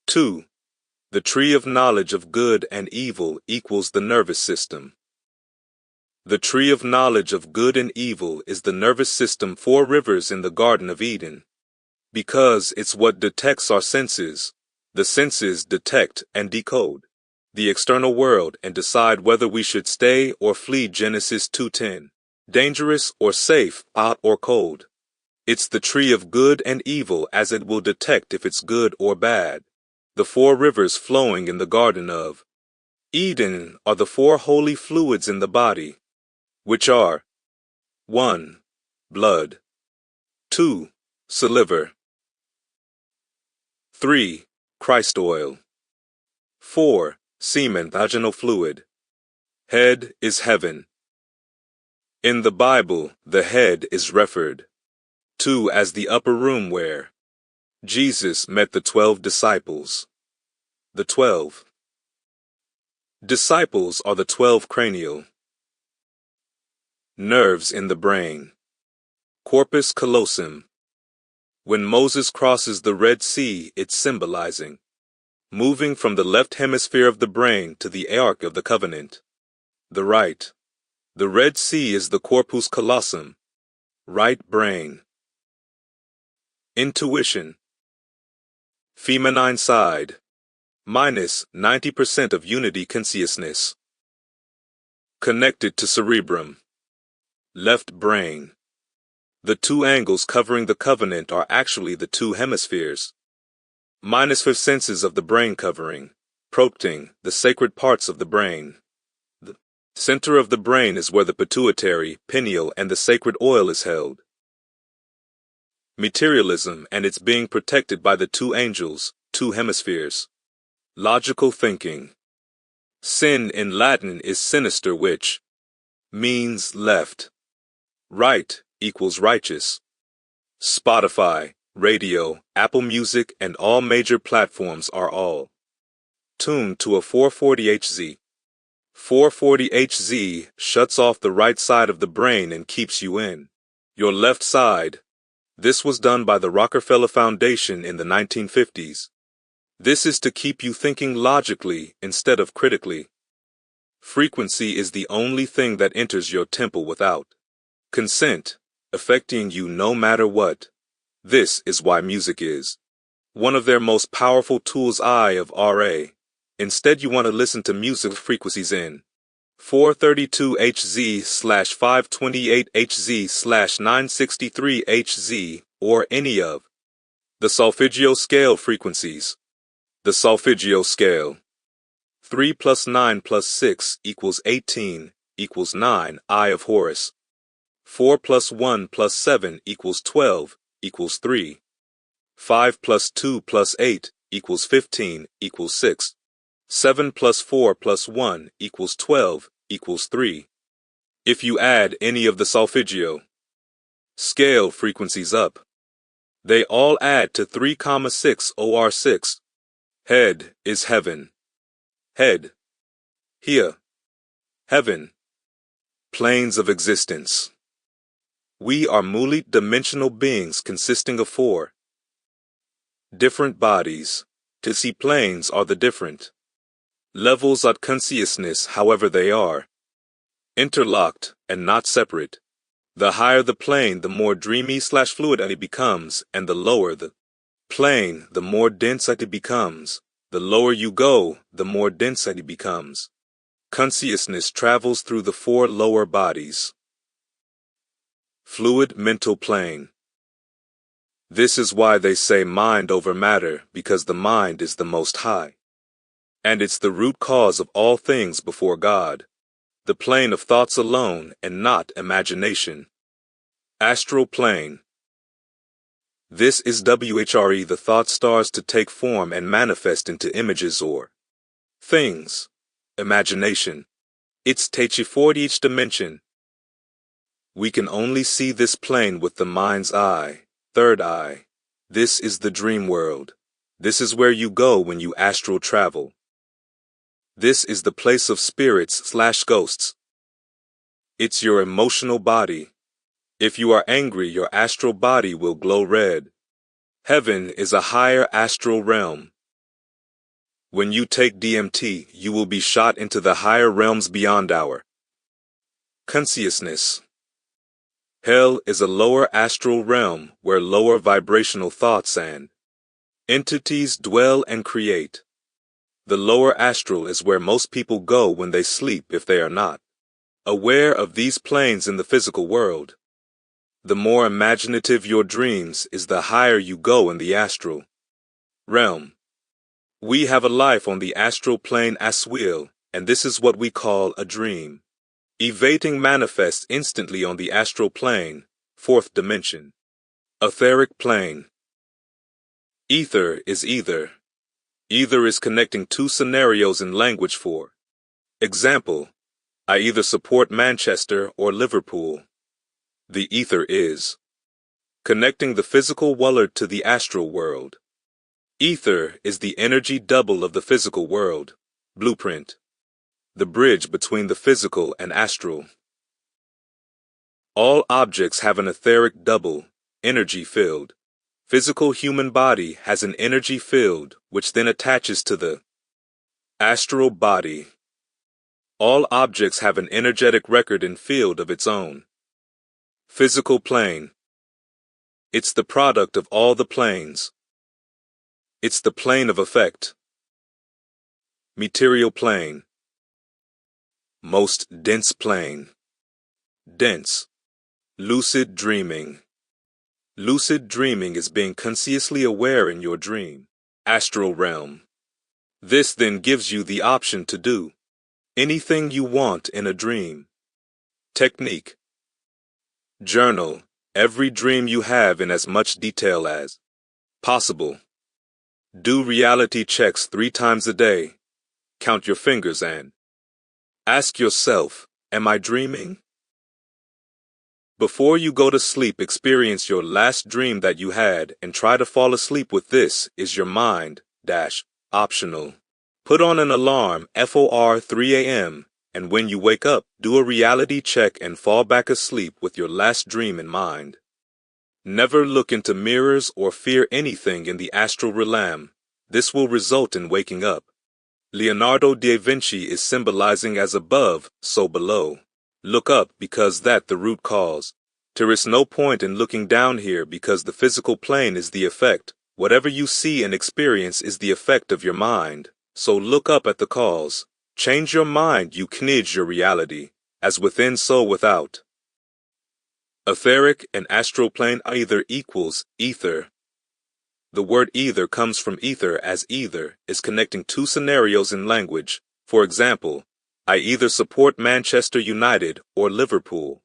2. The tree of knowledge of good and evil equals the nervous system. The tree of knowledge of good and evil is the nervous system 4 rivers in the Garden of Eden. Because it's what detects our senses. The senses detect and decode the external world and decide whether we should stay or flee. Genesis 2:10. Dangerous or safe, hot or cold. It's the tree of good and evil, as it will detect if it's good or bad. The four rivers flowing in the Garden of Eden are the four holy fluids in the body, which are 1. Blood, 2. Saliva, 3. Christ oil, 4. Semen, vaginal fluid. Head is heaven. In the Bible, the head is referred to as the upper room where Jesus met the 12 disciples. The 12 disciples are the 12 cranial nerves in the brain. Corpus callosum. When Moses crosses the Red Sea, it's symbolizing moving from the left hemisphere of the brain to the Ark of the Covenant. The right. The Red Sea is the corpus callosum, right brain. Intuition. Feminine side. Minus 90% of unity consciousness. Connected to cerebrum. Left brain. The two angles covering the covenant are actually the two hemispheres. Minus 5 senses of the brain covering, prompting the sacred parts of the brain. The center of the brain is where the pituitary, pineal, and the sacred oil is held. Materialism and its being protected by the two angels, two hemispheres. Logical thinking. Sin in Latin is sinister, which means left. Right equals righteous. Spotify, radio, Apple Music, and all major platforms are all tuned to a 440Hz. 440Hz shuts off the right side of the brain and keeps you in your left side. This was done by the Rockefeller Foundation in the 1950s. This is to keep you thinking logically instead of critically. Frequency is the only thing that enters your temple without consent, affecting you no matter what. This is why music is one of their most powerful tools. Of RA. Instead, you want to listen to music frequencies in 432Hz/528Hz/963Hz or any of the solfeggio scale frequencies. The solfeggio scale. 3 plus 9 plus 6 equals 18 equals 9. Eye of Horus. 4 plus 1 plus 7 equals 12 equals 3. 5 plus 2 plus 8 equals 15 equals 6. 7 plus 4 plus 1 equals 12 equals 3. If you add any of the solfeggio scale frequencies up, they all add to 3,6 or 6. Head is heaven. Head. Here. Heaven. Planes of existence. We are multi-dimensional beings consisting of 4 different bodies. To see planes are the different levels of consciousness, however they are interlocked and not separate. The higher the plane, the more dreamy/fluid it becomes, and the lower the plane, the more dense it becomes. The lower you go, the more dense it becomes. Consciousness travels through the 4 lower bodies. Fluid mental plane. This is why they say mind over matter, because the mind is the most high. And it's the root cause of all things before God. The plane of thoughts alone and not imagination. Astral plane. This is WHRE, the thought stars to take form and manifest into images or things. Imagination. It's Techi 40 each dimension. We can only see this plane with the mind's eye, third eye. This is the dream world. This is where you go when you astral travel. This is the place of spirits/ghosts. It's your emotional body. If you are angry, your astral body will glow red. Heaven is a higher astral realm. When you take DMT, you will be shot into the higher realms beyond our consciousness. Hell is a lower astral realm where lower vibrational thoughts and Entities dwell and create. The lower astral is where most people go when they sleep if they are not aware of these planes in the physical world. The more imaginative your dreams is, the higher you go in the astral realm. We have a life on the astral plane as well, and this is what we call a dream. Evading manifests instantly on the astral plane, fourth dimension. Etheric plane. Ether is either. Either is connecting two scenarios in language for example, I either support Manchester or Liverpool. The ether is connecting the physical world to the astral world. Ether is the energy double of the physical world, blueprint, the bridge between the physical and astral. All objects have an etheric double, energy field. Physical human body has an energy field which then attaches to the astral body. All objects have an energetic record and field of its own. Physical plane. It's the product of all the planes. It's the plane of effect. Material plane. Most dense plane. Dense. Lucid dreaming. Lucid dreaming is being consciously aware in your dream. Astral realm. This then gives you the option to do anything you want in a dream. Technique. Journal every dream you have in as much detail as possible. Do reality checks 3 times a day. Count your fingers and ask yourself, am I dreaming? Before you go to sleep, experience your last dream that you had and try to fall asleep with this. Is your mind optional. Put on an alarm for 3 a.m. and when you wake up, do a reality check and fall back asleep with your last dream in mind. Never look into mirrors or fear anything in the astral realm. This will result in waking up. Leonardo da Vinci is symbolizing as above, so below. Look up because that the root cause. There is no point in looking down here because the physical plane is the effect. Whatever you see and experience is the effect of your mind. So look up at the cause. Change your mind, you knidge your reality. As within, so without. Etheric and astral plane either equals ether. The word either comes from ether, as either is connecting two scenarios in language. For example, I either support Manchester United or Liverpool.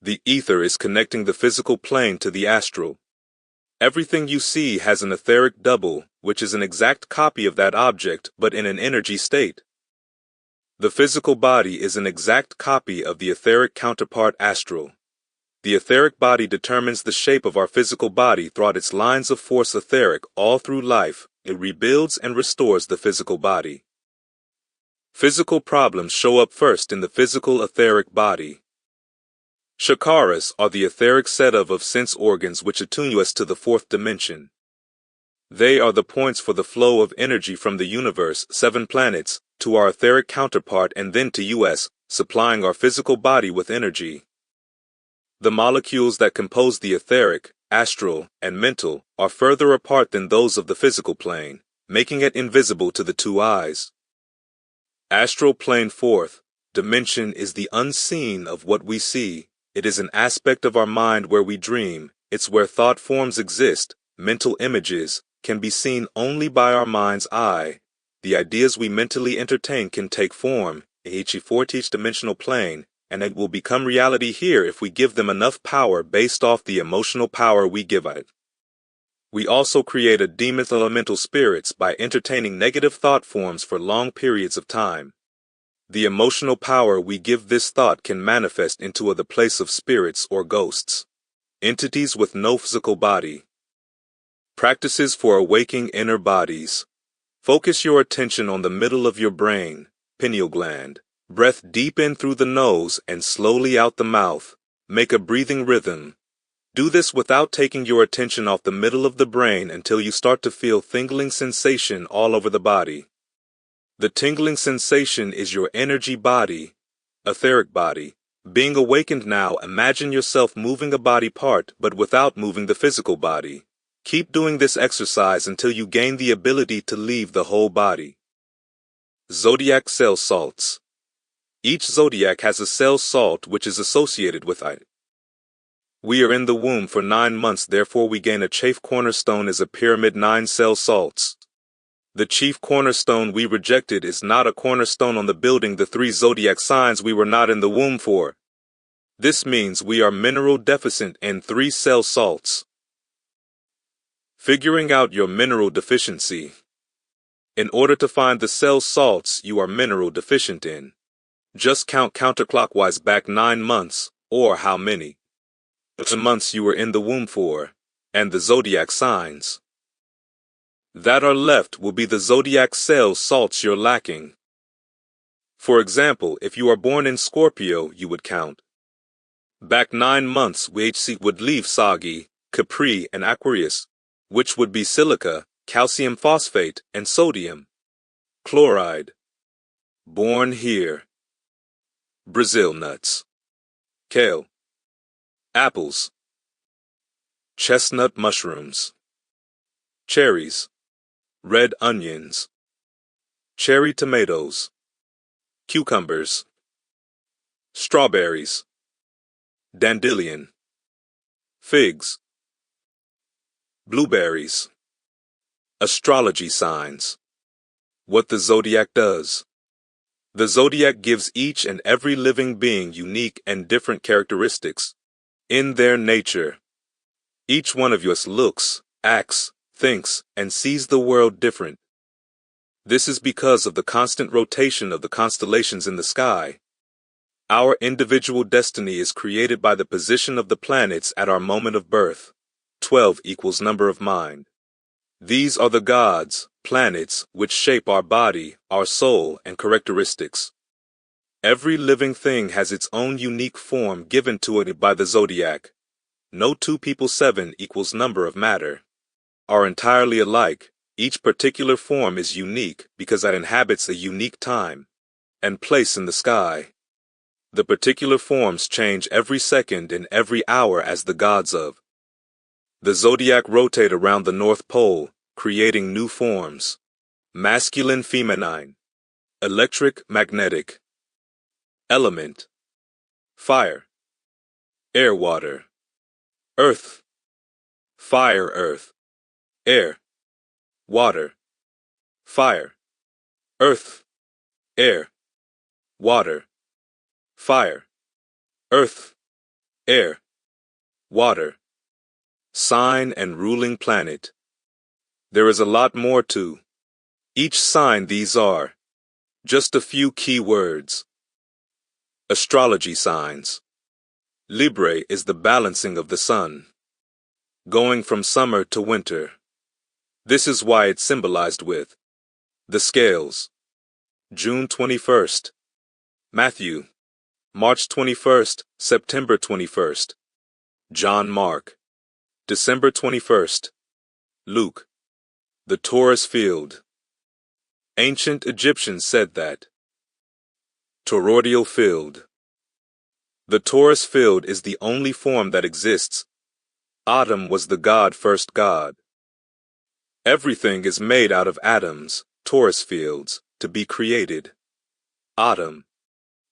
The ether is connecting the physical plane to the astral. Everything you see has an etheric double, which is an exact copy of that object but in an energy state. The physical body is an exact copy of the etheric counterpart astral. The etheric body determines the shape of our physical body throughout its lines of force. Etheric all through life, it rebuilds and restores the physical body. Physical problems show up first in the physical etheric body. Chakras are the etheric set of sense organs which attune us to the fourth dimension. They are the points for the flow of energy from the universe, 7 planets, to our etheric counterpart and then to us, supplying our physical body with energy. The molecules that compose the etheric, astral, and mental are further apart than those of the physical plane, making it invisible to the 2 eyes. Astral plane fourth dimension is the unseen of what we see. It is an aspect of our mind where we dream. It's where thought forms exist. Mental images can be seen only by our mind's eye. The ideas we mentally entertain can take form, fourth dimensional plane, and it will become reality here if we give them enough power based off the emotional power we give it. We also create a demon elemental spirits by entertaining negative thought forms for long periods of time. The emotional power we give this thought can manifest into the place of spirits or ghosts, entities with no physical body. Practices for awaking inner bodies. Focus your attention on the middle of your brain, pineal gland. Breath deep in through the nose and slowly out the mouth. Make a breathing rhythm. Do this without taking your attention off the middle of the brain until you start to feel tingling sensation all over the body. The tingling sensation is your energy body, etheric body. Being awakened now, imagine yourself moving a body part but without moving the physical body. Keep doing this exercise until you gain the ability to leave the whole body. Zodiac cell salts. Each zodiac has a cell salt which is associated with it. We are in the womb for 9 months, therefore we gain a chief cornerstone as a pyramid 9 cell salts. The chief cornerstone we rejected is not a cornerstone on the building the 3 zodiac signs we were not in the womb for. This means we are mineral deficient in 3 cell salts. Figuring out your mineral deficiency. In order to find the cell salts you are mineral deficient in, just count counterclockwise back 9 months, or how many the months you were in the womb for, and the zodiac signs that are left will be the zodiac cell salts you're lacking. For example, if you are born in Scorpio, you would count back 9 months which would leave Sagi, Capri, and Aquarius, which would be silica, calcium phosphate, and sodium chloride. Born here. Brazil nuts, kale, apples, chestnut mushrooms, cherries, red onions, cherry tomatoes, cucumbers, strawberries, dandelion, figs, blueberries. Astrology signs. What the zodiac does. The zodiac gives each and every living being unique and different characteristics in their nature. Each one of us looks, acts, thinks, and sees the world different. This is because of the constant rotation of the constellations in the sky. Our individual destiny is created by the position of the planets at our moment of birth. 12 equals number of mind. These are the gods, planets, which shape our body, our soul, and characteristics. Every living thing has its own unique form given to it by the zodiac. No 2 people 7 equals number of matter are entirely alike. Each particular form is unique because it inhabits a unique time and place in the sky. The particular forms change every second and every hour as the gods of the zodiac rotate around the North Pole, creating new forms. Masculine, feminine, electric, magnetic. Element. Fire, air, water, earth, fire, earth, air, water, fire, earth, air, water, fire, earth, air, water. Sign and ruling planet. There is a lot more to each sign. These are just a few key words. Astrology signs. Libra is the balancing of the sun, going from summer to winter. This is why it's symbolized with the scales. June 21st. Matthew. March 21st, September 21st. John Mark. December 21st. Luke. The Taurus field. Ancient Egyptians said that toroidal field. The Taurus field is the only form that exists. Adam was the first God. Everything is made out of atoms, Taurus fields, to be created. Atom.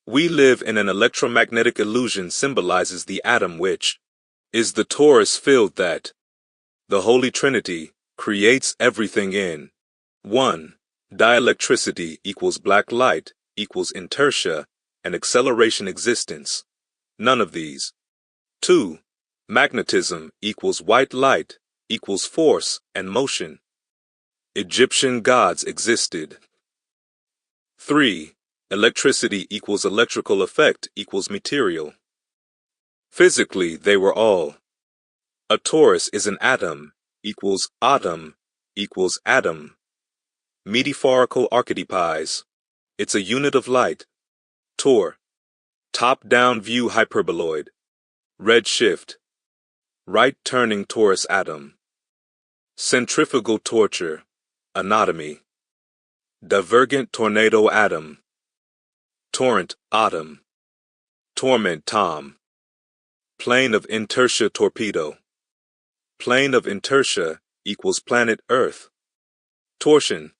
We live in an electromagnetic illusion symbolizes the atom which is the Taurus field that the Holy Trinity creates everything in. 1. Dielectricity equals black light equals inertia and acceleration existence. None of these. 2. Magnetism equals white light equals force and motion. Egyptian gods existed. 3. Electricity equals electrical effect equals material. Physically, they were all. A torus is an atom equals atom equals atom. Metaphorical archetypes. It's a unit of light. Tor. Top-down view hyperboloid. Redshift. Right-turning torus atom. Centrifugal torture. Anatomy. Divergent tornado atom. Torrent atom. Torment Tom. Plane of inertia torpedo. Plane of inertia equals planet Earth. Torsion,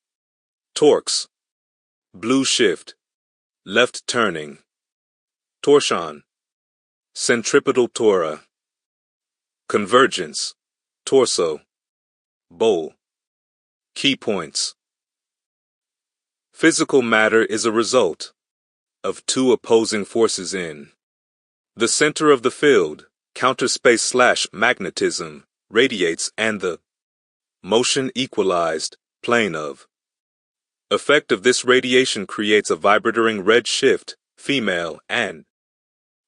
torques. Blue shift, left turning. Torsion, centripetal tora. Convergence, torso. Bowl. Key points. Physical matter is a result of two opposing forces in the center of the field, counterspace/magnetism, radiates, and the motion equalized plane of effect of this radiation creates a vibrating red shift, female, and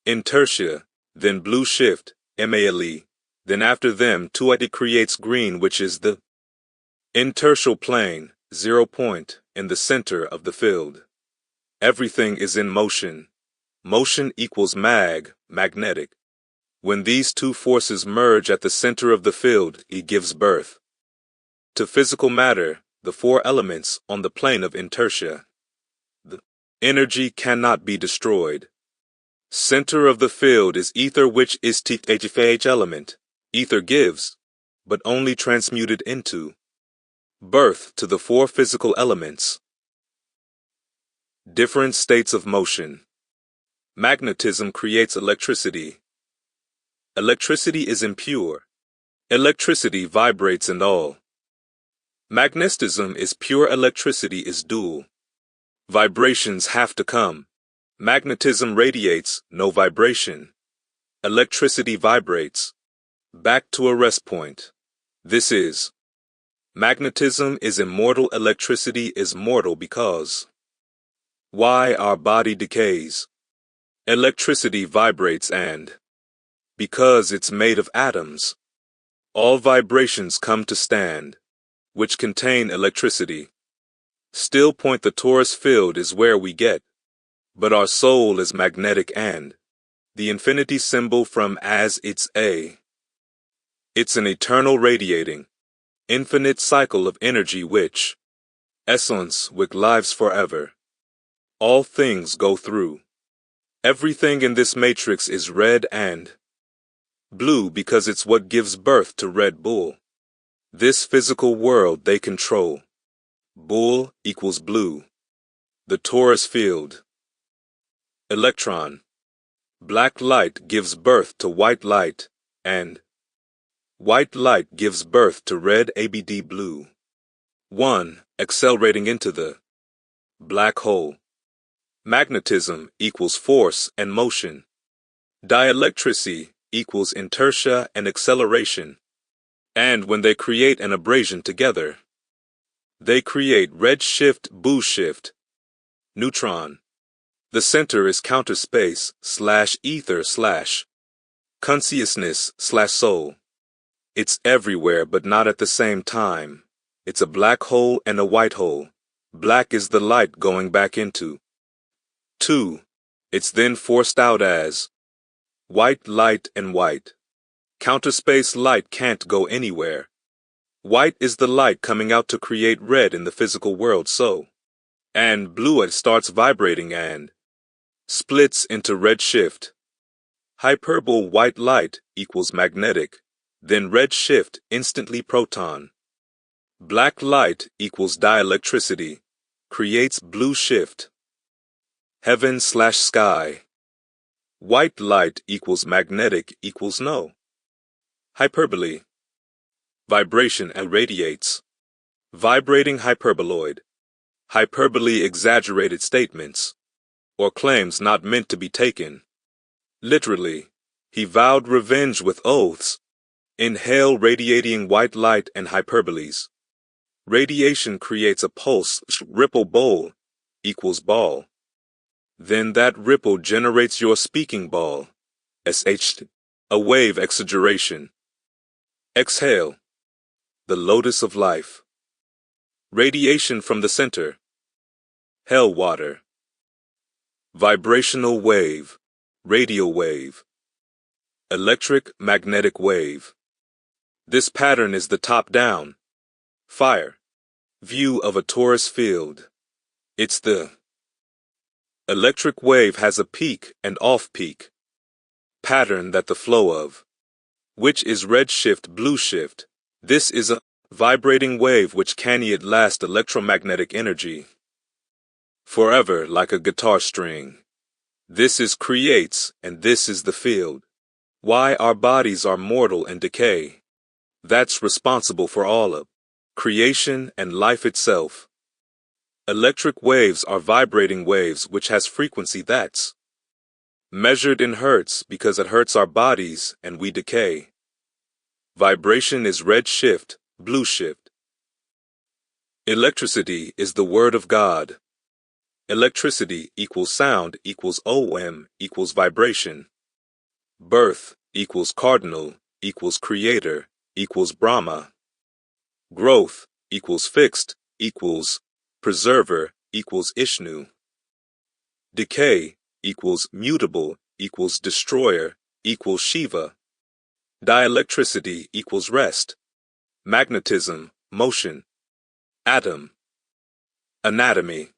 inertia, then blue shift, male, then after them two it creates green, which is the inertial plane, 0 point, in the center of the field. Everything is in motion. Motion equals magnetic. When these two forces merge at the center of the field, it gives birth to physical matter, the four elements on the plane of inertia. The energy cannot be destroyed. Center of the field is ether, which is the element. Ether gives, but only transmuted into, birth to the four physical elements. Different states of motion. Magnetism creates electricity. Electricity is impure. Electricity vibrates and all. Magnetism is pure. Electricity is dual. Vibrations have to come. Magnetism radiates, no vibration. Electricity vibrates. Back to a rest point. This is. Magnetism is immortal. Electricity is mortal because why our body decays. Electricity vibrates and because it's made of atoms, all vibrations come to stand, which contain electricity. Still point the torus field is where we get, but our soul is magnetic and the infinity symbol from as it's a. It's an eternal radiating, infinite cycle of energy which, essence which lives forever. All things go through. Everything in this matrix is red and blue because it's what gives birth to Red Bull. This physical world they control. Bull equals blue. The torus field. Electron. Black light gives birth to white light, and white light gives birth to red ABD blue. One accelerating into the black hole. Magnetism equals force and motion. Dielectricity equals inertia and acceleration. And when they create an abrasion together, they create red shift, blue shift. Neutron. The center is counterspace/ether/consciousness/soul. It's everywhere but not at the same time. It's a black hole and a white hole. Black is the light going back into 2. It's then forced out as white light and white. Counterspace light can't go anywhere. White is the light coming out to create red in the physical world, so. And blue it starts vibrating and splits into red shift. Hyperbole white light equals magnetic, then red shift instantly proton. Black light equals dielectricity, creates blue shift. Heaven/sky. White light equals magnetic equals no. Hyperbole. Vibration and radiates. Vibrating hyperboloid. Hyperbole exaggerated statements, or claims not meant to be taken. Literally, he vowed revenge with oaths. Inhale radiating white light and hyperboles. Radiation creates a pulse, ripple bowl equals ball. Then that ripple generates your speaking ball. SH. A wave exaggeration. Exhale. The lotus of life. Radiation from the center. Hell water. Vibrational wave. Radio wave. Electric magnetic wave. This pattern is the top-down, fire, view of a torus field. It's the electric wave has a peak and off-peak pattern that the flow of, which is red shift, blue shift. This is a vibrating wave which cannot last electromagnetic energy forever like a guitar string. This is creates, and this is the field. Why our bodies are mortal and decay. That's responsible for all of creation and life itself. Electric waves are vibrating waves which has frequency that's measured in hertz because it hurts our bodies and we decay. Vibration is red shift, blue shift. Electricity is the word of God. Electricity equals sound equals OM equals vibration. Birth equals cardinal equals creator equals Brahma. Growth equals fixed equals preserver equals Ishnu. Decay equals mutable equals destroyer equals Shiva. Dielectricity equals rest. Magnetism, motion. Atom. Anatomy.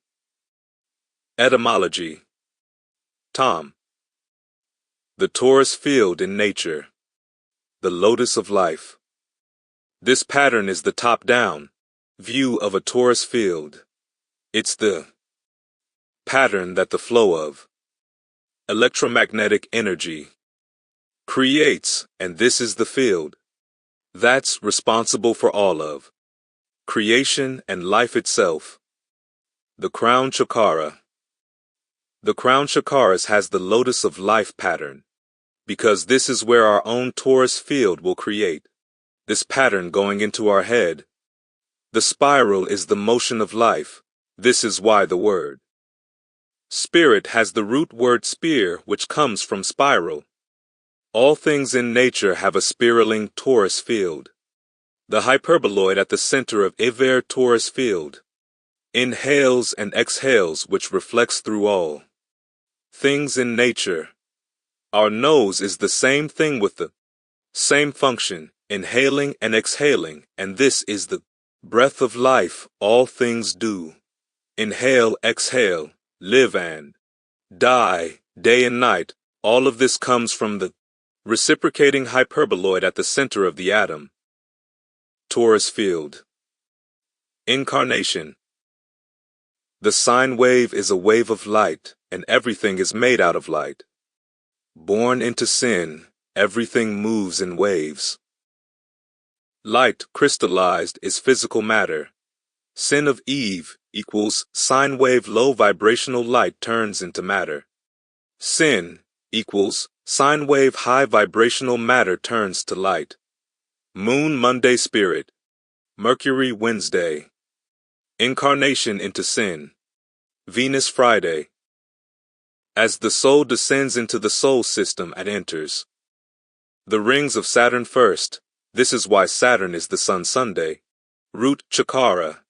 Etymology. Tom. The torus field in nature. The lotus of life. This pattern is the top-down view of a torus field. It's the pattern that the flow of electromagnetic energy creates, and this is the field that's responsible for all of creation and life itself. The crown chakra. The crown chakras has the lotus of life pattern, because this is where our own torus field will create. This pattern going into our head. The spiral is the motion of life. This is why the word spirit has the root word spear, which comes from spiral. All things in nature have a spiraling torus field. The hyperboloid at the center of every torus field inhales and exhales, which reflects through all things in nature. Our nose is the same thing with the same function, inhaling and exhaling, and this is the breath of life. All things do inhale, exhale, live and die, day and night. All of this comes from the reciprocating hyperboloid at the center of the atom. Torus field. Incarnation. The sine wave is a wave of light, and everything is made out of light. Born into sin, everything moves in waves. Light crystallized is physical matter. Sin of Eve equals sine wave low vibrational light turns into matter. Sin equals sine wave high vibrational matter turns to light. Moon Monday spirit. Mercury Wednesday. Incarnation into sin. Venus Friday. As the soul descends into the soul system and enters the rings of Saturn first. This is why Saturn is the sun Sunday. Root chakra.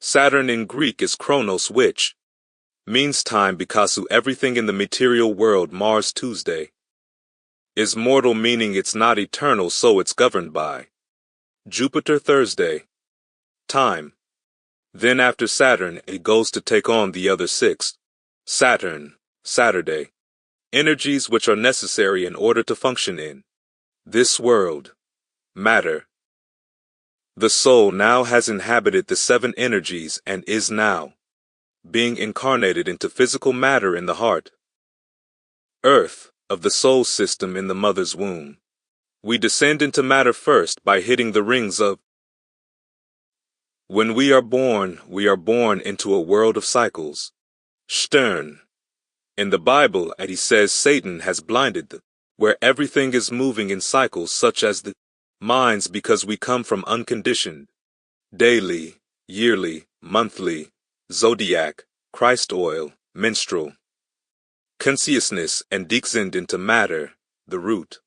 Saturn in Greek is chronos, which means time, because everything in the material world. Mars Tuesday is mortal, meaning it's not eternal, so it's governed by Jupiter Thursday. Time. Then after Saturn, it goes to take on the other six. Saturn, Saturday. Energies which are necessary in order to function in this world. Matter. The soul now has inhabited the seven energies and is now being incarnated into physical matter in the heart. Earth of the soul system in the mother's womb. We descend into matter first by hitting the rings of. When we are born into a world of cycles. Stern. In the Bible, he says Satan has blinded where everything is moving in cycles such as the minds, because we come from unconditioned, daily, yearly, monthly, zodiac, Christ oil, menstrual, consciousness, and descend into matter, the root,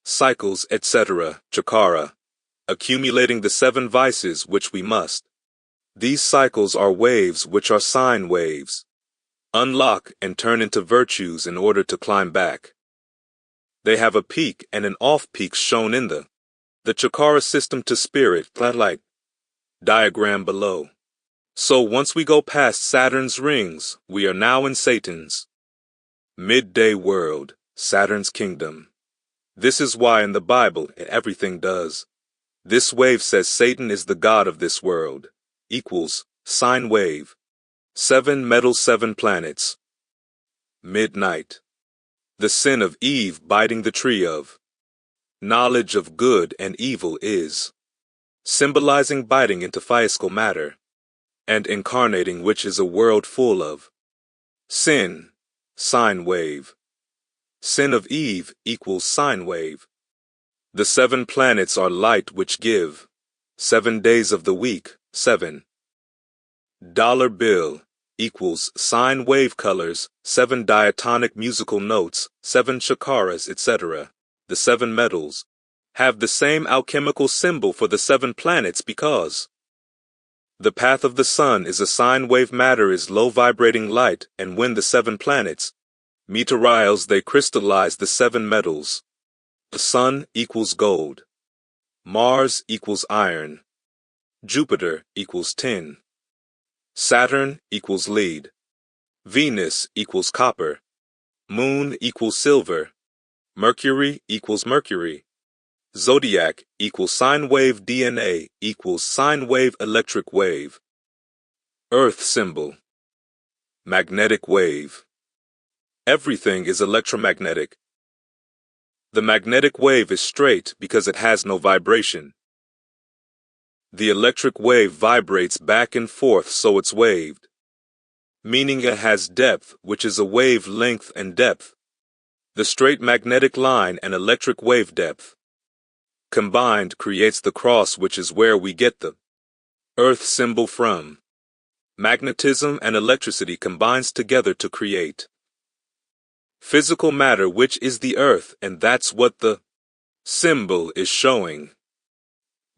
cycles, etc., chakra, accumulating the seven vices which we must. These cycles are waves which are sine waves. Unlock and turn into virtues in order to climb back. They have a peak and an off-peak shown in the chakra system to spirit, light diagram below. So once we go past Saturn's rings, we are now in Satan's midday world, Saturn's kingdom. This is why in the Bible everything does This wave says Satan is the god of this world, equals sine wave. 7 metals, 7 planets. Midnight. The sin of Eve biting the tree of knowledge of good and evil is, symbolizing biting into physical matter, and incarnating, which is a world full of sin, sine wave. Sin of Eve equals sine wave. The 7 planets are light which give 7 days of the week, 7. Dollar bill equals sine wave colors, 7 diatonic musical notes, 7 chakras, etc. The 7 metals have the same alchemical symbol for the 7 planets because the path of the sun is a sine wave. Matter is low vibrating light, and when the 7 planets meteorize, they crystallize the 7 metals. The sun equals gold. Mars equals iron. Jupiter equals tin. Saturn equals lead. Venus equals copper. Moon equals silver. Mercury equals mercury. Zodiac equals sine wave. DNA equals sine wave electric wave. Earth symbol. Magnetic wave. Everything is electromagnetic. The magnetic wave is straight because it has no vibration. The electric wave vibrates back and forth, so it's waved, meaning it has depth, which is a wave length and depth. The straight magnetic line and electric wave depth combined creates the cross, which is where we get the earth symbol from. Magnetism and electricity combines together to create physical matter, which is the earth, and that's what the symbol is showing.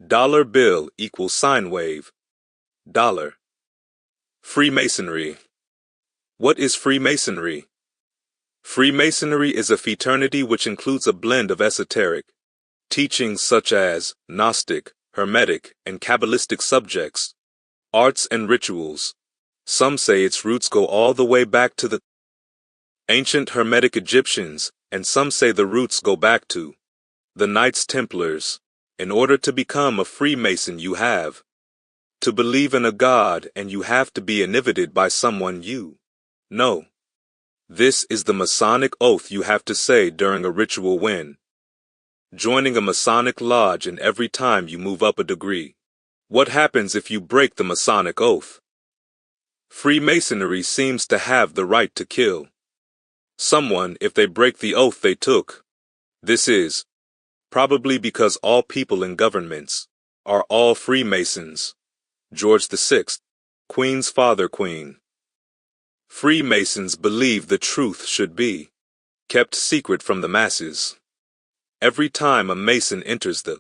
Dollar bill equals sine wave. Dollar. Freemasonry. What is Freemasonry? Freemasonry is a fraternity which includes a blend of esoteric teachings such as Gnostic, Hermetic, and Kabbalistic subjects, arts and rituals. Some say its roots go all the way back to the ancient Hermetic Egyptians, and some say the roots go back to the Knights Templars. In order to become a Freemason, you have to believe in a god, and you have to be initiated by someone you know. This is the Masonic oath you have to say during a ritual when joining a Masonic lodge, and every time you move up a degree. What happens if you break the Masonic oath? Freemasonry seems to have the right to kill someone if they break the oath they took. This is probably because all people in governments are all Freemasons. George VI, Queen's father, Queen. Freemasons believe the truth should be kept secret from the masses. Every time a Mason enters the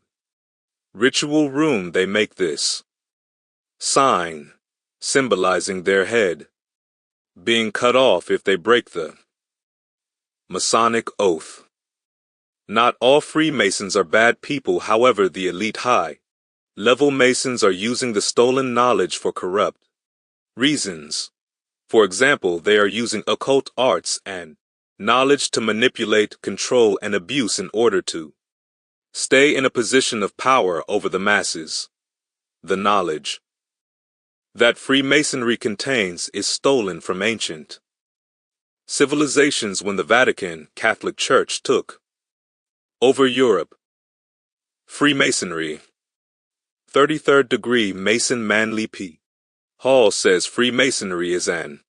ritual room, they make this sign, symbolizing their head being cut off if they break the Masonic oath. Not all Freemasons are bad people, however, the elite high-level Masons are using the stolen knowledge for corrupt reasons. For example, they are using occult arts and knowledge to manipulate, control, and abuse in order to stay in a position of power over the masses. The knowledge that Freemasonry contains is stolen from ancient civilizations when the Vatican Catholic Church took over Europe. Freemasonry. 33rd degree Mason Manly P. Hall says Freemasonry is an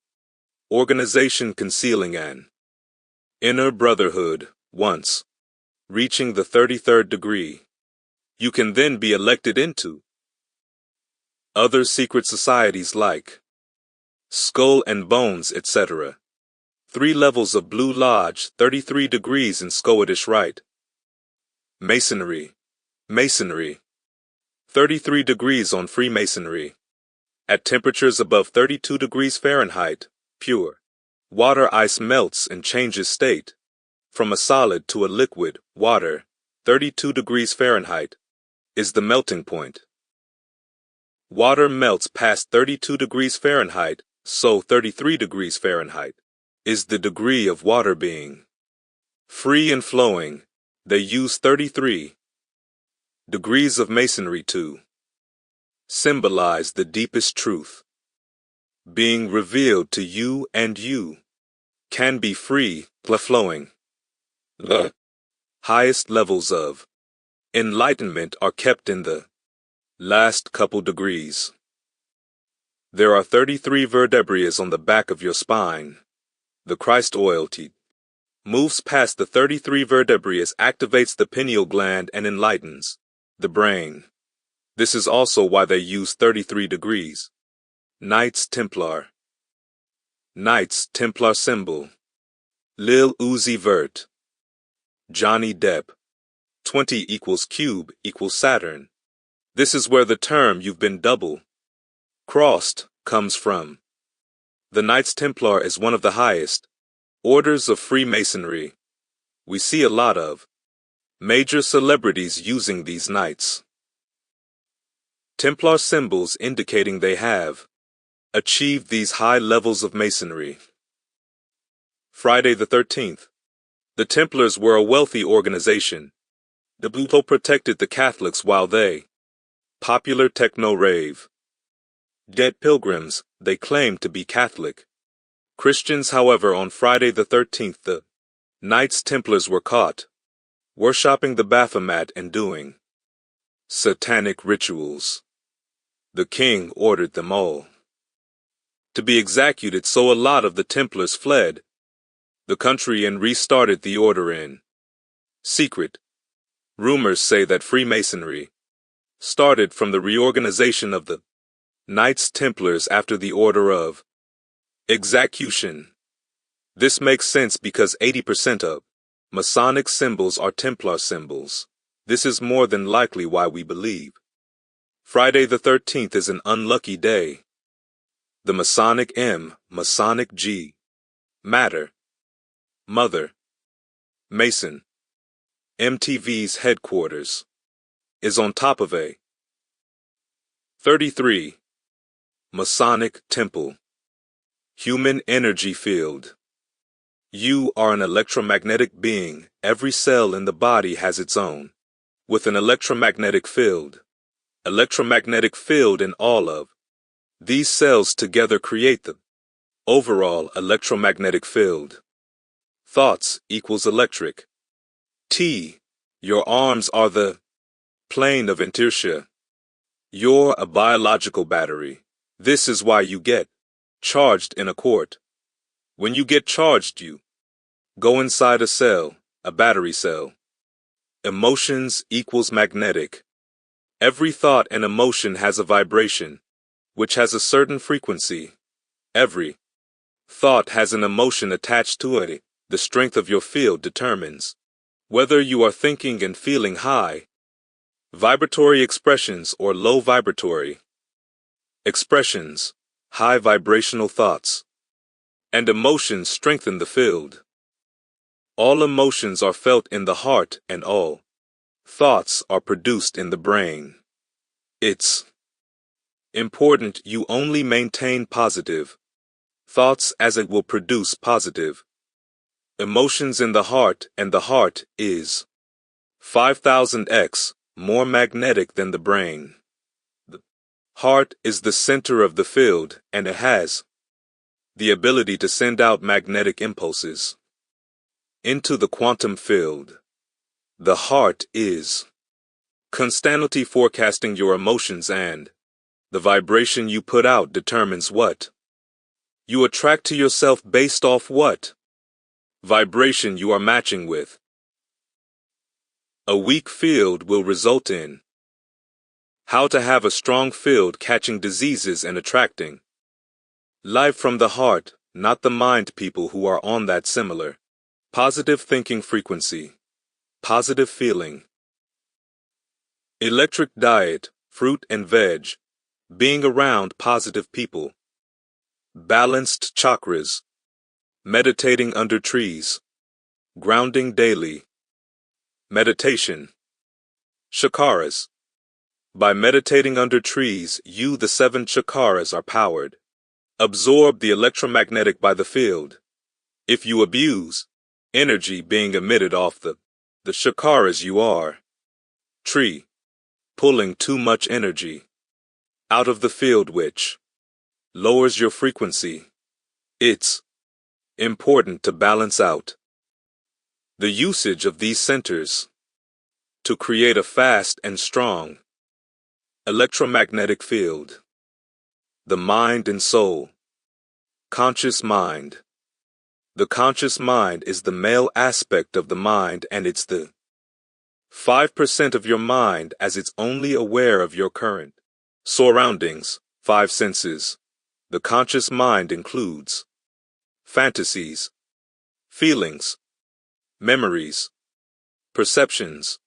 organization concealing an inner brotherhood. Once reaching the 33rd degree, you can then be elected into other secret societies like Skull and Bones, etc. 3 levels of Blue Lodge, 33 degrees in Scottish Rite. Masonry. Masonry. 33 degrees on Freemasonry. At temperatures above 32 degrees Fahrenheit, pure water ice melts and changes state from a solid to a liquid. Water, 32 degrees Fahrenheit, is the melting point. Water melts past 32 degrees Fahrenheit, so 33 degrees Fahrenheit is the degree of water being free and flowing. They use 33 Degrees of Masonry 2. Symbolize the deepest truth. Being revealed to you and you can be free, flowing. The highest levels of enlightenment are kept in the last couple degrees. There are 33 vertebrae on the back of your spine. The Christ oil moves past the 33 vertebrae, activates the pineal gland and enlightens the brain. This is also why they use 33 degrees. Knights Templar. Knights Templar symbol. Lil Uzi Vert. Johnny Depp. 20 equals cube equals Saturn. This is where the term "you've been double crossed" comes from. The Knights Templar is one of the highest orders of Freemasonry. We see a lot of major celebrities using these knights. Templar symbols indicating they have achieved these high levels of masonry. Friday the 13th. The Templars were a wealthy organization. The Pluto protected the Catholics while they popular techno rave. Dead pilgrims, they claimed to be Catholic. Christians, however, on Friday the 13th, the Knights Templars were caught worshipping the Baphomet and doing satanic rituals. The king ordered them all to be executed, so a lot of the Templars fled the country and restarted the order in secret. Rumors say that Freemasonry started from the reorganization of the Knights Templars after the order of execution. This makes sense because 80% of Masonic symbols are Templar symbols. This is more than likely why we believe Friday the 13th is an unlucky day. The Masonic M, Masonic G, Matter, Mother, Mason, MTV's headquarters, is on top of a 33 Masonic Temple. Human energy field. You are an electromagnetic being. Every cell in the body has its own, with an electromagnetic field. Electromagnetic field in all of these cells together create the overall electromagnetic field. Thoughts equals electric. T. Your arms are the plane of inertia. You're a biological battery. This is why you get charged in a court. When you get charged, you go inside a cell, a battery cell. Emotions equals magnetic. Every thought and emotion has a vibration, which has a certain frequency. Every thought has an emotion attached to it. The strength of your field determines whether you are thinking and feeling high vibratory expressions or low vibratory expressions. High vibrational thoughts and emotions strengthen the field. All emotions are felt in the heart and all thoughts are produced in the brain. It's important you only maintain positive thoughts, as it will produce positive emotions in the heart, and the heart is 5,000x more magnetic than the brain. The heart is the center of the field, and it has the ability to send out magnetic impulses into the quantum field. The heart is constantly forecasting your emotions, and the vibration you put out determines what you attract to yourself based off what vibration you are matching with. A weak field will result in how to have a strong field, catching diseases and attracting life from the heart, not the mind. People who are on that similar positive thinking frequency, positive feeling. Electric diet, fruit and veg, being around positive people. Balanced chakras, meditating under trees, grounding daily. Meditation. Chakras. By meditating under trees, the 7 chakras are powered. Absorb the electromagnetic by the field. If you abuse energy being emitted off the chakras, you are tree. pulling too much energy out of the field, which lowers your frequency. It's important to balance out the usage of these centers to create a fast and strong electromagnetic field. The mind and soul. Conscious mind. The conscious mind is the male aspect of the mind, and it's the 5% of your mind as it's only aware of your current surroundings, 5 senses. The conscious mind includes fantasies, feelings, memories, perceptions,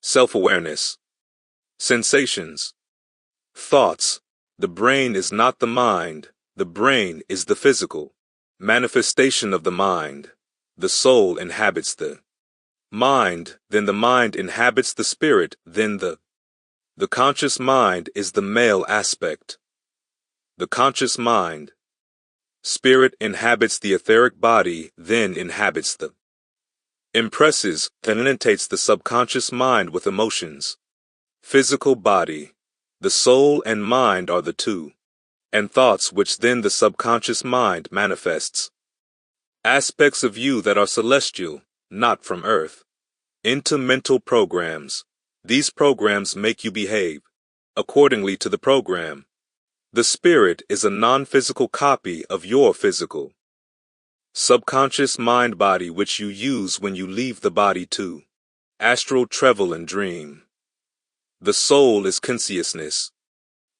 self-awareness, sensations, thoughts. The brain is not the mind. The brain is the physical manifestation of the mind. The soul inhabits the mind, then the mind inhabits the spirit, then the conscious mind is the male aspect. The conscious mind. Spirit inhabits the etheric body, then inhabits the impresses, penetrates the subconscious mind with emotions. Physical body. The soul and mind are the two, and thoughts which then the subconscious mind manifests. Aspects of you that are celestial, not from earth. Into mental programs. These programs make you behave accordingly to the program. The spirit is a non-physical copy of your physical subconscious mind body, which you use when you leave the body to astral travel and dream. The soul is consciousness.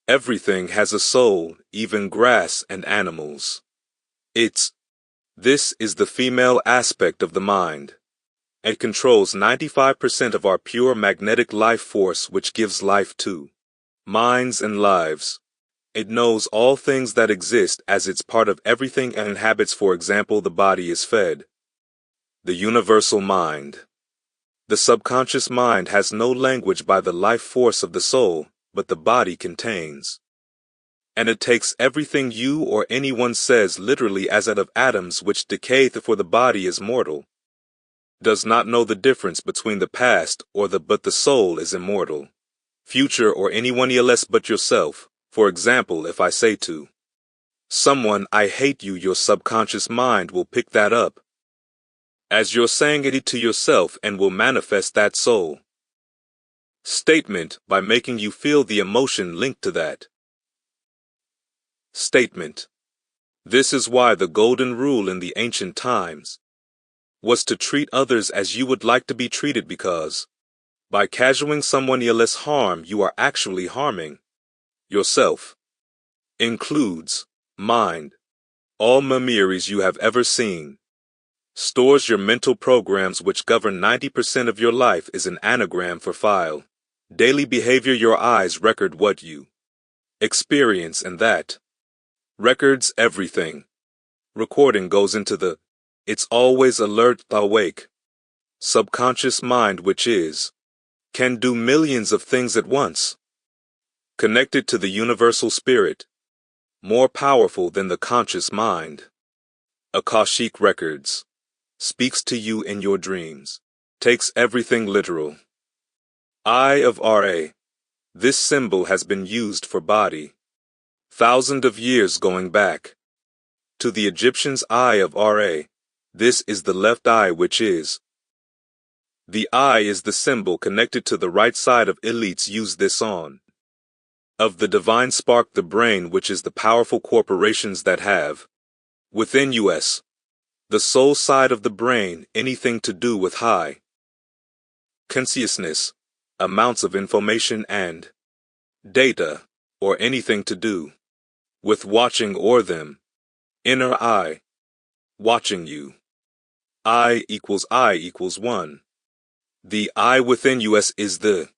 Everything has a soul, even grass and animals. This is the female aspect of the mind. It controls 95% of our pure magnetic life force, which gives life to minds and lives. It knows all things that exist as it's part of everything and inhabits. For example, the body is fed. The universal mind. The subconscious mind has no language by the life force of the soul, but the body contains. And it takes everything you or anyone says literally as out of atoms which decay, for the body is mortal. Does not know the difference between the past but the soul is immortal. Future or anyone else but yourself. For example, if I say to someone, I hate you, your subconscious mind will pick that up as you're saying it to yourself and will manifest that soul statement by making you feel the emotion linked to that statement. This is why the golden rule in the ancient times was to treat others as you would like to be treated, because by casuing someone else's harm, you are actually harming yourself. Includes mind. All memories you have ever seen. Stores your mental programs which govern 90% of your life is an anagram for file. Daily behavior, your eyes record what you experience, and that records everything. Recording goes into the it's always alert, awake subconscious mind, which can do millions of things at once. Connected to the universal spirit, more powerful than the conscious mind. Akashic records. Speaks to you in your dreams. Takes everything literal. Eye of Ra. This symbol has been used for body. Thousands of years going back. To the Egyptians' eye of Ra. This is the left eye, which is. The eye is the symbol connected to the right side of elites use this on. Of the divine spark, the brain, which is the powerful corporations that have within us. The soul side of the brain, anything to do with high consciousness, amounts of information and data, or anything to do with watching or them. Inner eye, watching you. I equals 1. The I within us is the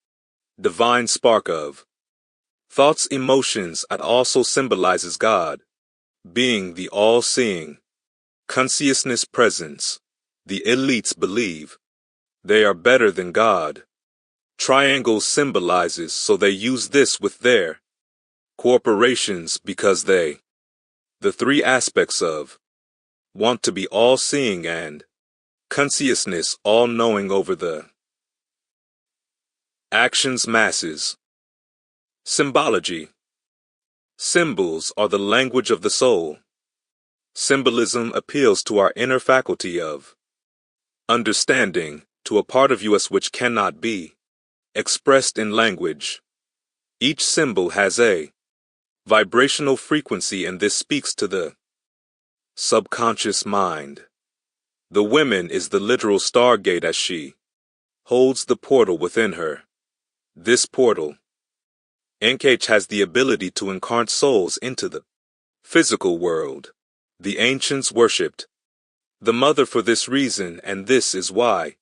divine spark of thoughts, emotions. It also symbolizes God, being the all-seeing consciousness presence. The elites believe they are better than God. Triangle symbolizes, so they use this with their corporations because the 3 aspects of want to be all-seeing and consciousness, all-knowing over the Actions masses. Symbology. Symbols are the language of the soul. Symbolism appeals to our inner faculty of understanding, to a part of us which cannot be expressed in language. Each symbol has a vibrational frequency, and this speaks to the subconscious mind. The woman is the literal stargate as she holds the portal within her. This portal, NKH, has the ability to incarnate souls into the physical world. The ancients worshipped the mother for this reason, and this is why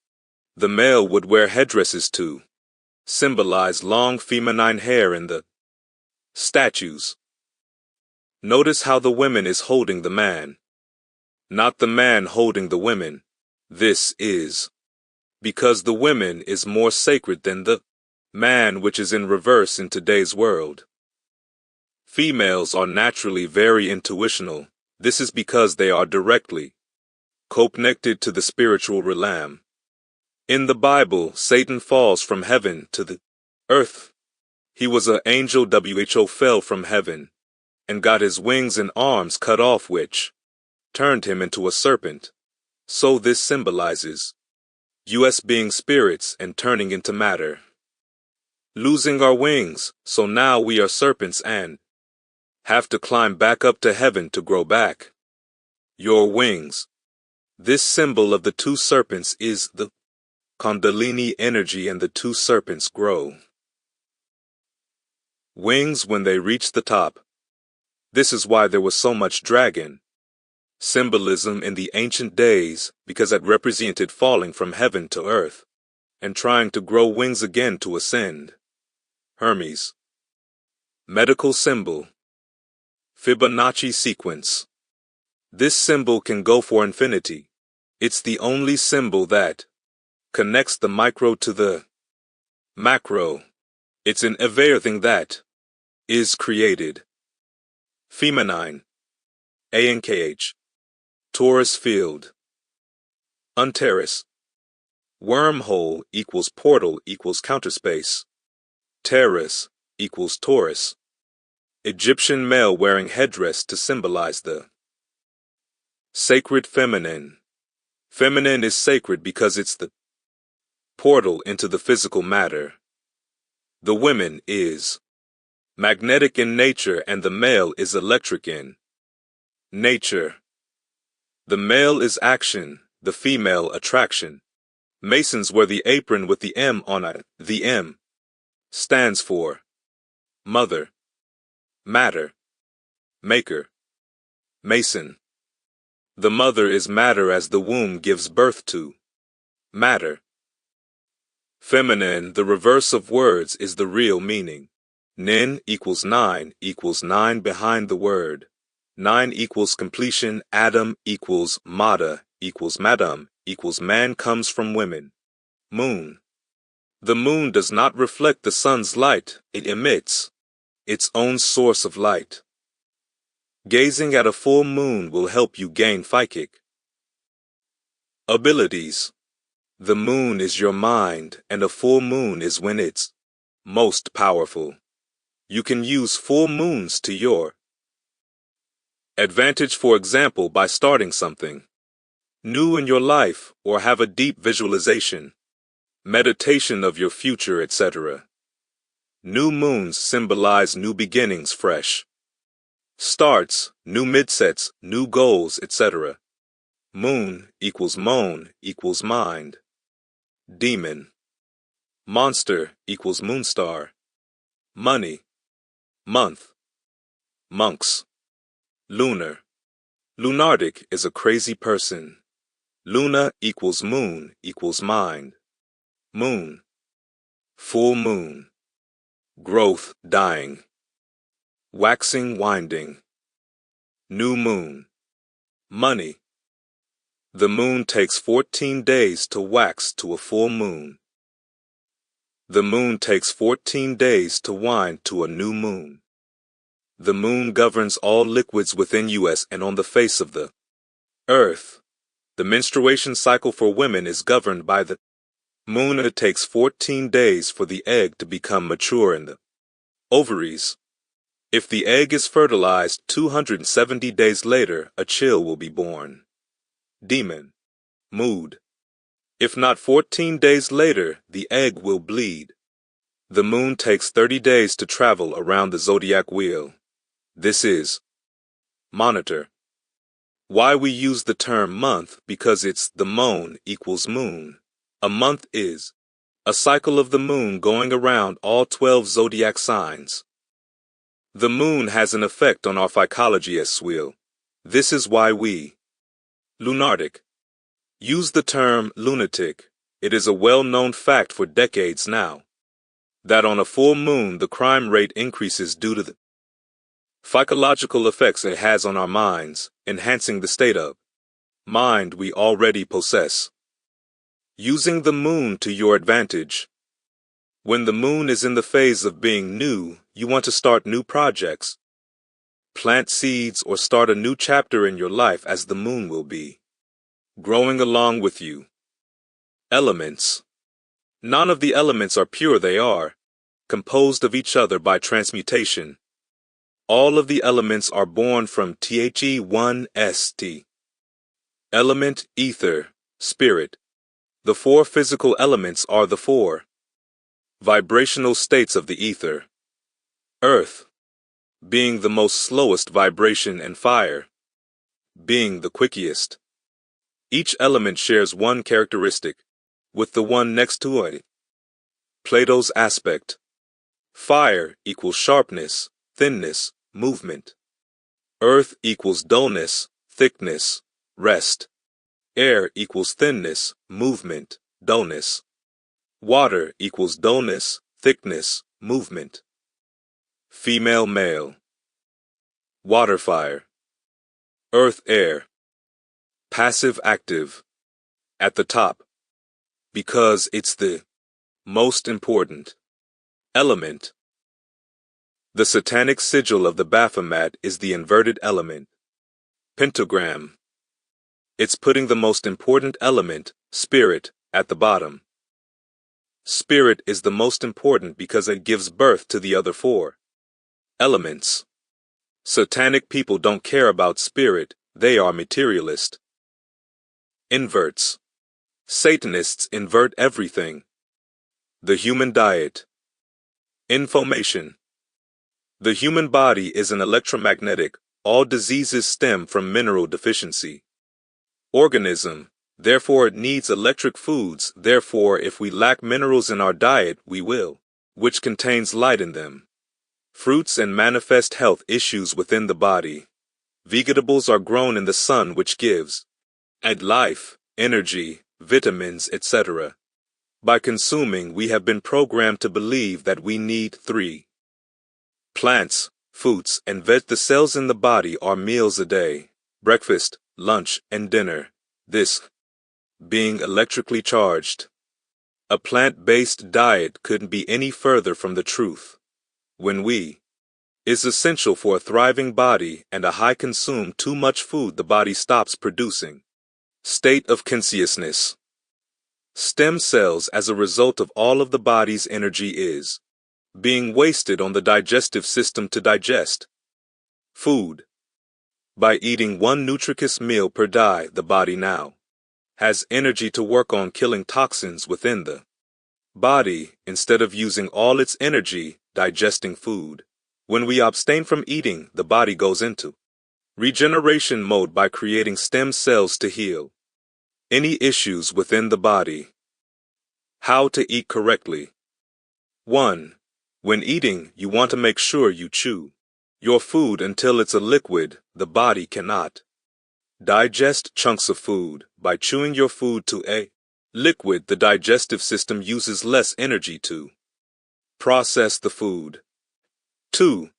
the male would wear headdresses to symbolize long feminine hair in the statues. Notice how the woman is holding the man, not the man holding the women. This is because the woman is more sacred than the man, which is in reverse in today's world. Females are naturally very intuitional. This is because they are directly connected to the spiritual realm. In the Bible, Satan falls from heaven to the earth. He was an angel who fell from heaven and got his wings and arms cut off, which turned him into a serpent. So this symbolizes us being spirits and turning into matter. Losing our wings, so now we are serpents and have to climb back up to heaven to grow back your wings. This symbol of the two serpents is the Kundalini energy, and the two serpents grow wings when they reach the top. This is why there was so much dragon symbolism in the ancient days, because it represented falling from heaven to earth and trying to grow wings again to ascend. Hermes. Medical symbol. Fibonacci sequence. This symbol can go for infinity. It's the only symbol that connects the micro to the macro. It's in everything that is created. Feminine. ANKH. Torus field. Unteris. Wormhole equals portal equals counterspace. Terrace equals Taurus. Egyptian male wearing headdress to symbolize the sacred feminine. Feminine is sacred because it's the portal into the physical matter. The woman is magnetic in nature and the male is electric in nature. The male is action, the female attraction. Masons wear the apron with the M on it. The M stands for mother, matter, maker, mason. The mother is matter as the womb gives birth to matter. Feminine, the reverse of words, is the real meaning. Nin equals 9 behind the word. 9 equals completion. Adam equals Mada equals Madam equals man comes from women. Moon. The moon does not reflect the sun's light, it emits its own source of light. Gazing at a full moon will help you gain psychic abilities. The moon is your mind, and a full moon is when it's most powerful. You can use full moons to your advantage, for example, by starting something new in your life or have a deep visualization, meditation of your future, etc. New moons symbolize new beginnings, fresh starts, new midsets, new goals, etc. Moon equals moan equals mind. Demon. Monster equals moonstar. Money. Month. Monks. Lunar. Lunardic is a crazy person. Luna equals moon equals mind. Moon. Full moon. Growth, dying. Waxing, winding. New moon. Money. The moon takes 14 days to wax to a full moon. The moon takes 14 days to wind to a new moon. The moon governs all liquids within us and on the face of the earth. The menstruation cycle for women is governed by the Moon, it takes 14 days for the egg to become mature in the ovaries. If the egg is fertilized 270 days later, a child will be born. Demon. Mood. If not 14 days later, the egg will bleed. The moon takes 30 days to travel around the zodiac wheel. This is monitor. Why we use the term month? Because it's the moon equals moon. A month is a cycle of the moon going around all 12 zodiac signs. The moon has an effect on our psychology as wheel. This is why we lunatic use the term lunatic. It is a well-known fact for decades now that on a full moon the crime rate increases due to the psychological effects it has on our minds, enhancing the state of mind we already possess. Using the moon to your advantage. When the moon is in the phase of being new, you want to start new projects, plant seeds, or start a new chapter in your life as the moon will be growing along with you. Elements. None of the elements are pure. They are composed of each other by transmutation. All of the elements are born from The1st. Element, ether, spirit. The four physical elements are the four vibrational states of the ether. Earth, being the most slowest vibration, and fire, being the quickest. Each element shares one characteristic with the one next to it. Plato's aspect. Fire equals sharpness, thinness, movement. Earth equals dullness, thickness, rest. Air equals thinness, movement, dullness. Water equals dullness, thickness, movement. Female, male. Water, fire. Earth, air. Passive, active. At the top. Because it's the most important element. The satanic sigil of the Baphomet is the inverted element. Pentagram. It's putting the most important element, spirit, at the bottom. Spirit is the most important because it gives birth to the other four elements. Satanic people don't care about spirit, they are materialist. Inverts. Satanists invert everything. The human diet. Information. The human body is an electromagnetic. All diseases stem from mineral deficiency. Organism. Therefore it needs electric foods. Therefore if we lack minerals in our diet, we will, which contains light in them. Fruits and manifest health issues within the body. Vegetables are grown in the sun, which gives life, energy, vitamins, etc. By consuming, we have been programmed to believe that we need 3 plants, fruits, and veg. The cells in the body are meals a day, breakfast, lunch, and dinner. This being electrically charged. A plant-based diet couldn't be any further from the truth. When we is essential for a thriving body and a high consume too much food, the body stops producing. State of consciousness. Stem cells, as a result of all of the body's energy, is being wasted on the digestive system to digest food. By eating 1 nutritious meal per day, the body now has energy to work on killing toxins within the body instead of using all its energy digesting food. When we abstain from eating, the body goes into regeneration mode by creating stem cells to heal any issues within the body. How to eat correctly. 1. When eating, you want to make sure you chew your food until it's a liquid. The body cannot digest chunks of food. By chewing your food to a liquid, the digestive system uses less energy to process the food. 2.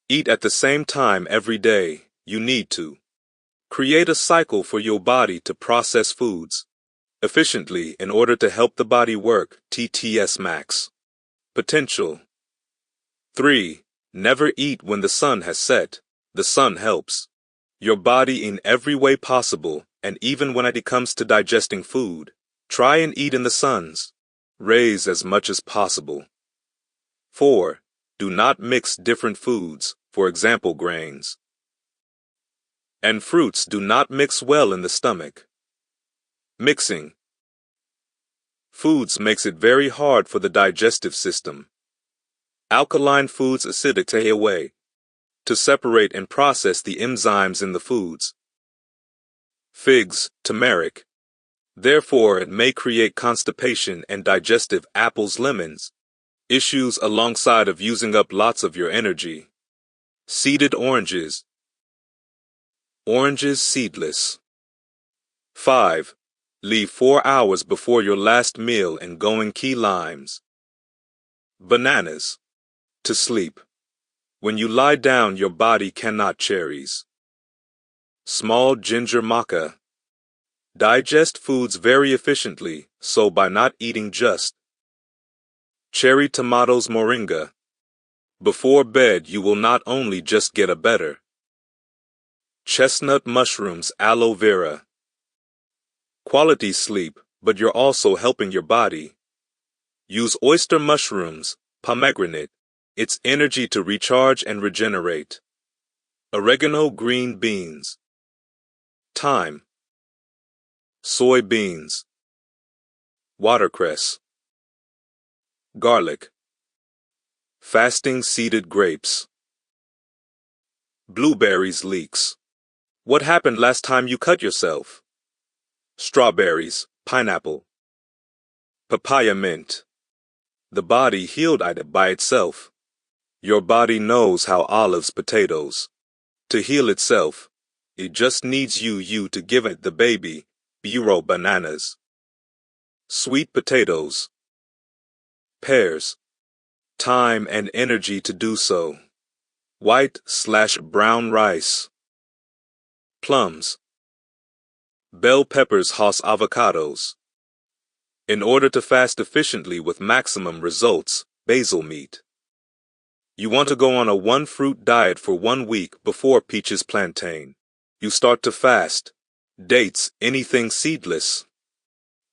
Eat at the same time every day. You need to create a cycle for your body to process foods efficiently in order to help the body work TTS max potential. 3. Never eat when the sun has set. The sun helps your body in every way possible, and even when it comes to digesting food, try and eat in the sun's Raise as much as possible. 4. Do not mix different foods, for example grains. And fruits do not mix well in the stomach. Mixing foods makes it very hard for the digestive system. Alkaline foods acidic take away to separate and process the enzymes in the foods. Figs, turmeric. Therefore, it may create constipation and digestive apples, lemons issues alongside of using up lots of your energy. Seeded oranges. Oranges seedless. 5. Leave 4 hours before your last meal and going key limes. Bananas. To sleep. When you lie down, your body cannot cherries. Small ginger maca. Digest foods very efficiently, so by not eating just. Cherry tomatoes moringa. Before bed you will not only just get a better. Chestnut mushrooms aloe vera. Quality sleep, but you're also helping your body. Use oyster mushrooms, pomegranate, its energy to recharge and regenerate. Oregano green beans. Thyme. Soybeans. Watercress. Garlic. Fasting seeded grapes. Blueberries leeks. What happened last time you cut yourself? Strawberries, pineapple. Papaya mint. The body healed it by itself. Your body knows how olives, potatoes. To heal itself, it just needs you to give it the baby, bureau bananas. Sweet potatoes. Pears. Time and energy to do so. White/brown rice. Plums. Bell peppers Hass avocados. In order to fast efficiently with maximum results, basil meat. You want to go on a one-fruit diet for 1 week before peaches plantain. You start to fast. Dates, anything seedless.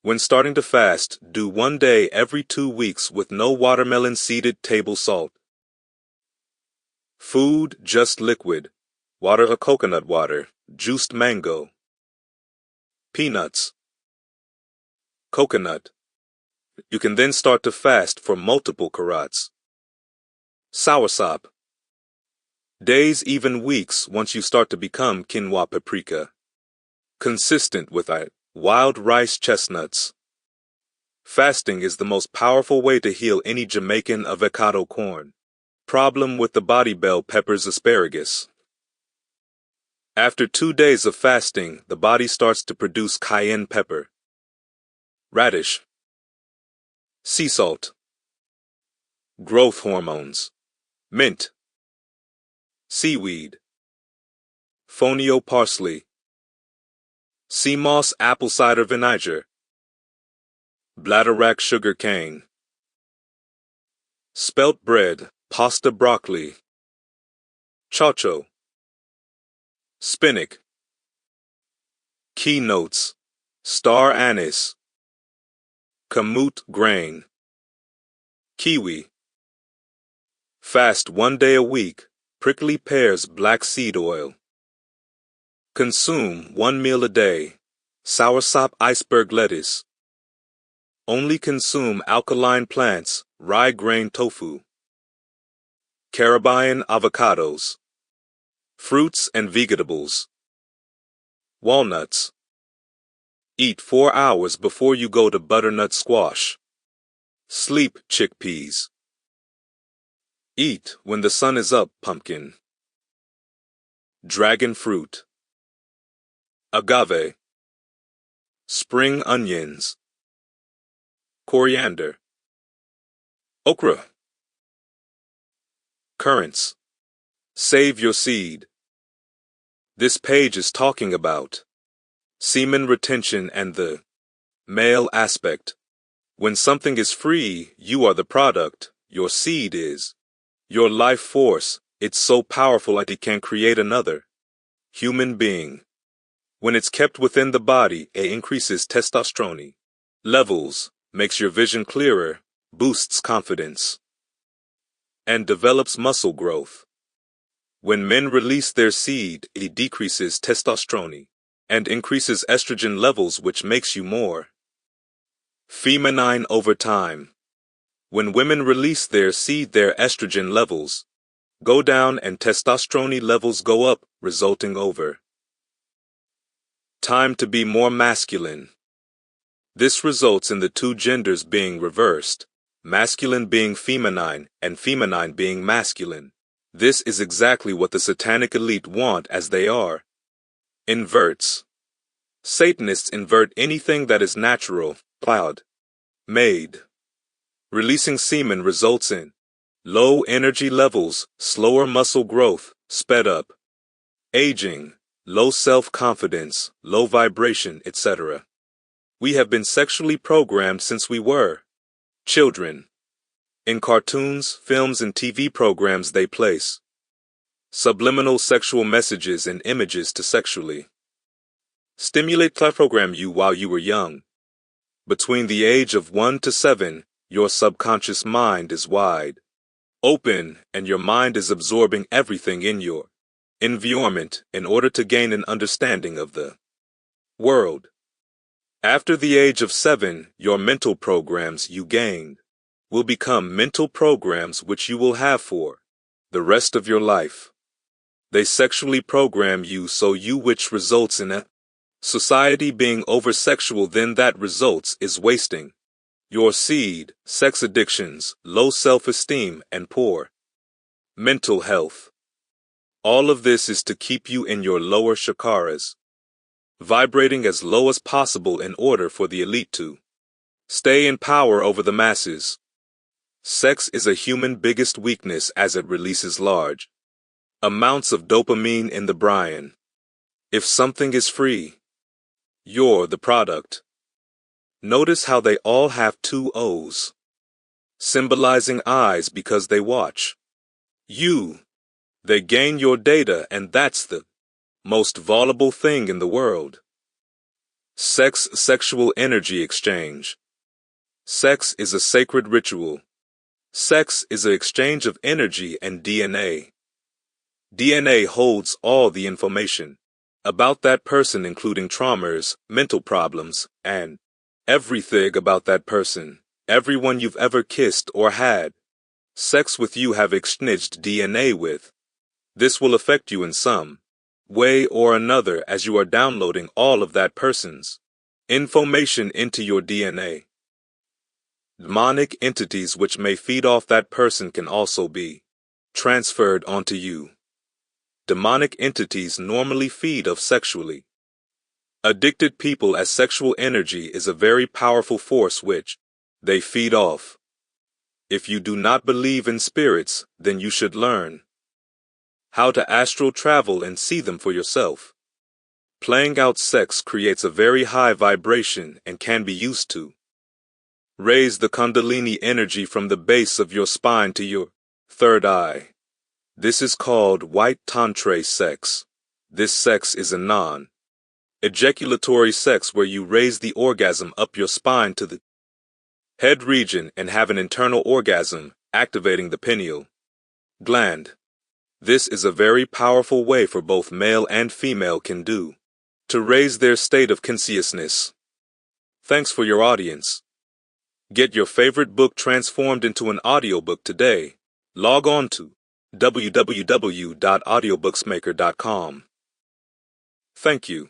When starting to fast, do 1 day every 2 weeks with no watermelon seeded table salt. Food, just liquid. Water or coconut water, juiced mango. Peanuts. Coconut. You can then start to fast for multiple karats. Soursop. Days, even weeks, once you start to become quinoa paprika. Consistent with wild rice chestnuts. Fasting is the most powerful way to heal any Jamaican avocado corn. Problem with the body bell peppers asparagus. After 2 days of fasting, the body starts to produce cayenne pepper. Radish. Sea salt. Growth hormones. Mint. Seaweed. Fonio parsley. Sea moss apple cider vinegar. Bladderwrack sugar cane. Spelt bread, pasta broccoli. Chocho. Spinach. Keynotes. Star anise. Kamut grain. Kiwi. Fast 1 day a week. Prickly pears black seed oil. Consume 1 meal a day. Soursop iceberg lettuce. Only consume alkaline plants, rye grain tofu. Caribbean avocados. Fruits and vegetables. Walnuts. Eat 4 hours before you go to butternut squash. Sleep chickpeas. Eat when the sun is up pumpkin. Dragon fruit. Agave. Spring onions. Coriander. Okra. Currants. Save your seed. This page is talking about semen retention and the male aspect. When something is free, you are the product. Your seed is your life force. It's so powerful that it can create another human being. When it's kept within the body, it increases testosterone levels, makes your vision clearer, boosts confidence, and develops muscle growth. When men release their seed, it decreases testosterone and increases estrogen levels, which makes you more feminine over time. When women release their seed, their estrogen levels go down and testosterone levels go up, resulting over time to be more masculine. This results in the two genders being reversed, masculine being feminine and feminine being masculine. This is exactly what the satanic elite want, as they are inverts. Satanists invert anything that is natural, plowed, made. Releasing semen results in low energy levels, slower muscle growth, sped up aging, low self-confidence, low vibration, etc. We have been sexually programmed since we were children. In cartoons, films, and TV programs, they place subliminal sexual messages and images to sexually stimulate program you while you were young. Between the age of 1 to 7, your subconscious mind is wide open, and your mind is absorbing everything in your environment in order to gain an understanding of the world. After the age of 7, your mental programs you gained will become mental programs which you will have for the rest of your life. They sexually program you, so you, which results in a society being over-sexual, then that results is wasting your seed, sex addictions, low self-esteem, and poor mental health. All of this is to keep you in your lower chakras, vibrating as low as possible in order for the elite to stay in power over the masses. Sex is a human biggest weakness, as it releases large amounts of dopamine in the brain. If something is free, you're the product. Notice how they all have 2 O's, symbolizing eyes because they watch you. They gain your data, and that's the most valuable thing in the world. Sex, sexual energy exchange. Sex is a sacred ritual. Sex is an exchange of energy and DNA. DNA holds all the information about that person, including traumas, mental problems, and everything about that person. Everyone you've ever kissed or had sex with, you have exchanged DNA with. This will affect you in some way or another, as you are downloading all of that person's information into your DNA. Demonic entities which may feed off that person can also be transferred onto you. Demonic entities normally feed off sexually addicted people, as sexual energy is a very powerful force which they feed off. If you do not believe in spirits, then you should learn how to astral travel and see them for yourself. Playing out sex creates a very high vibration and can be used to raise the Kundalini energy from the base of your spine to your third eye. This is called white tantra sex. This sex is a non-ejaculatory sex where you raise the orgasm up your spine to the head region and have an internal orgasm, activating the pineal gland. This is a very powerful way for both male and female can do to raise their state of consciousness. Thanks for your audience. Get your favorite book transformed into an audiobook today. Log on to www.audiobooksmaker.com. Thank you.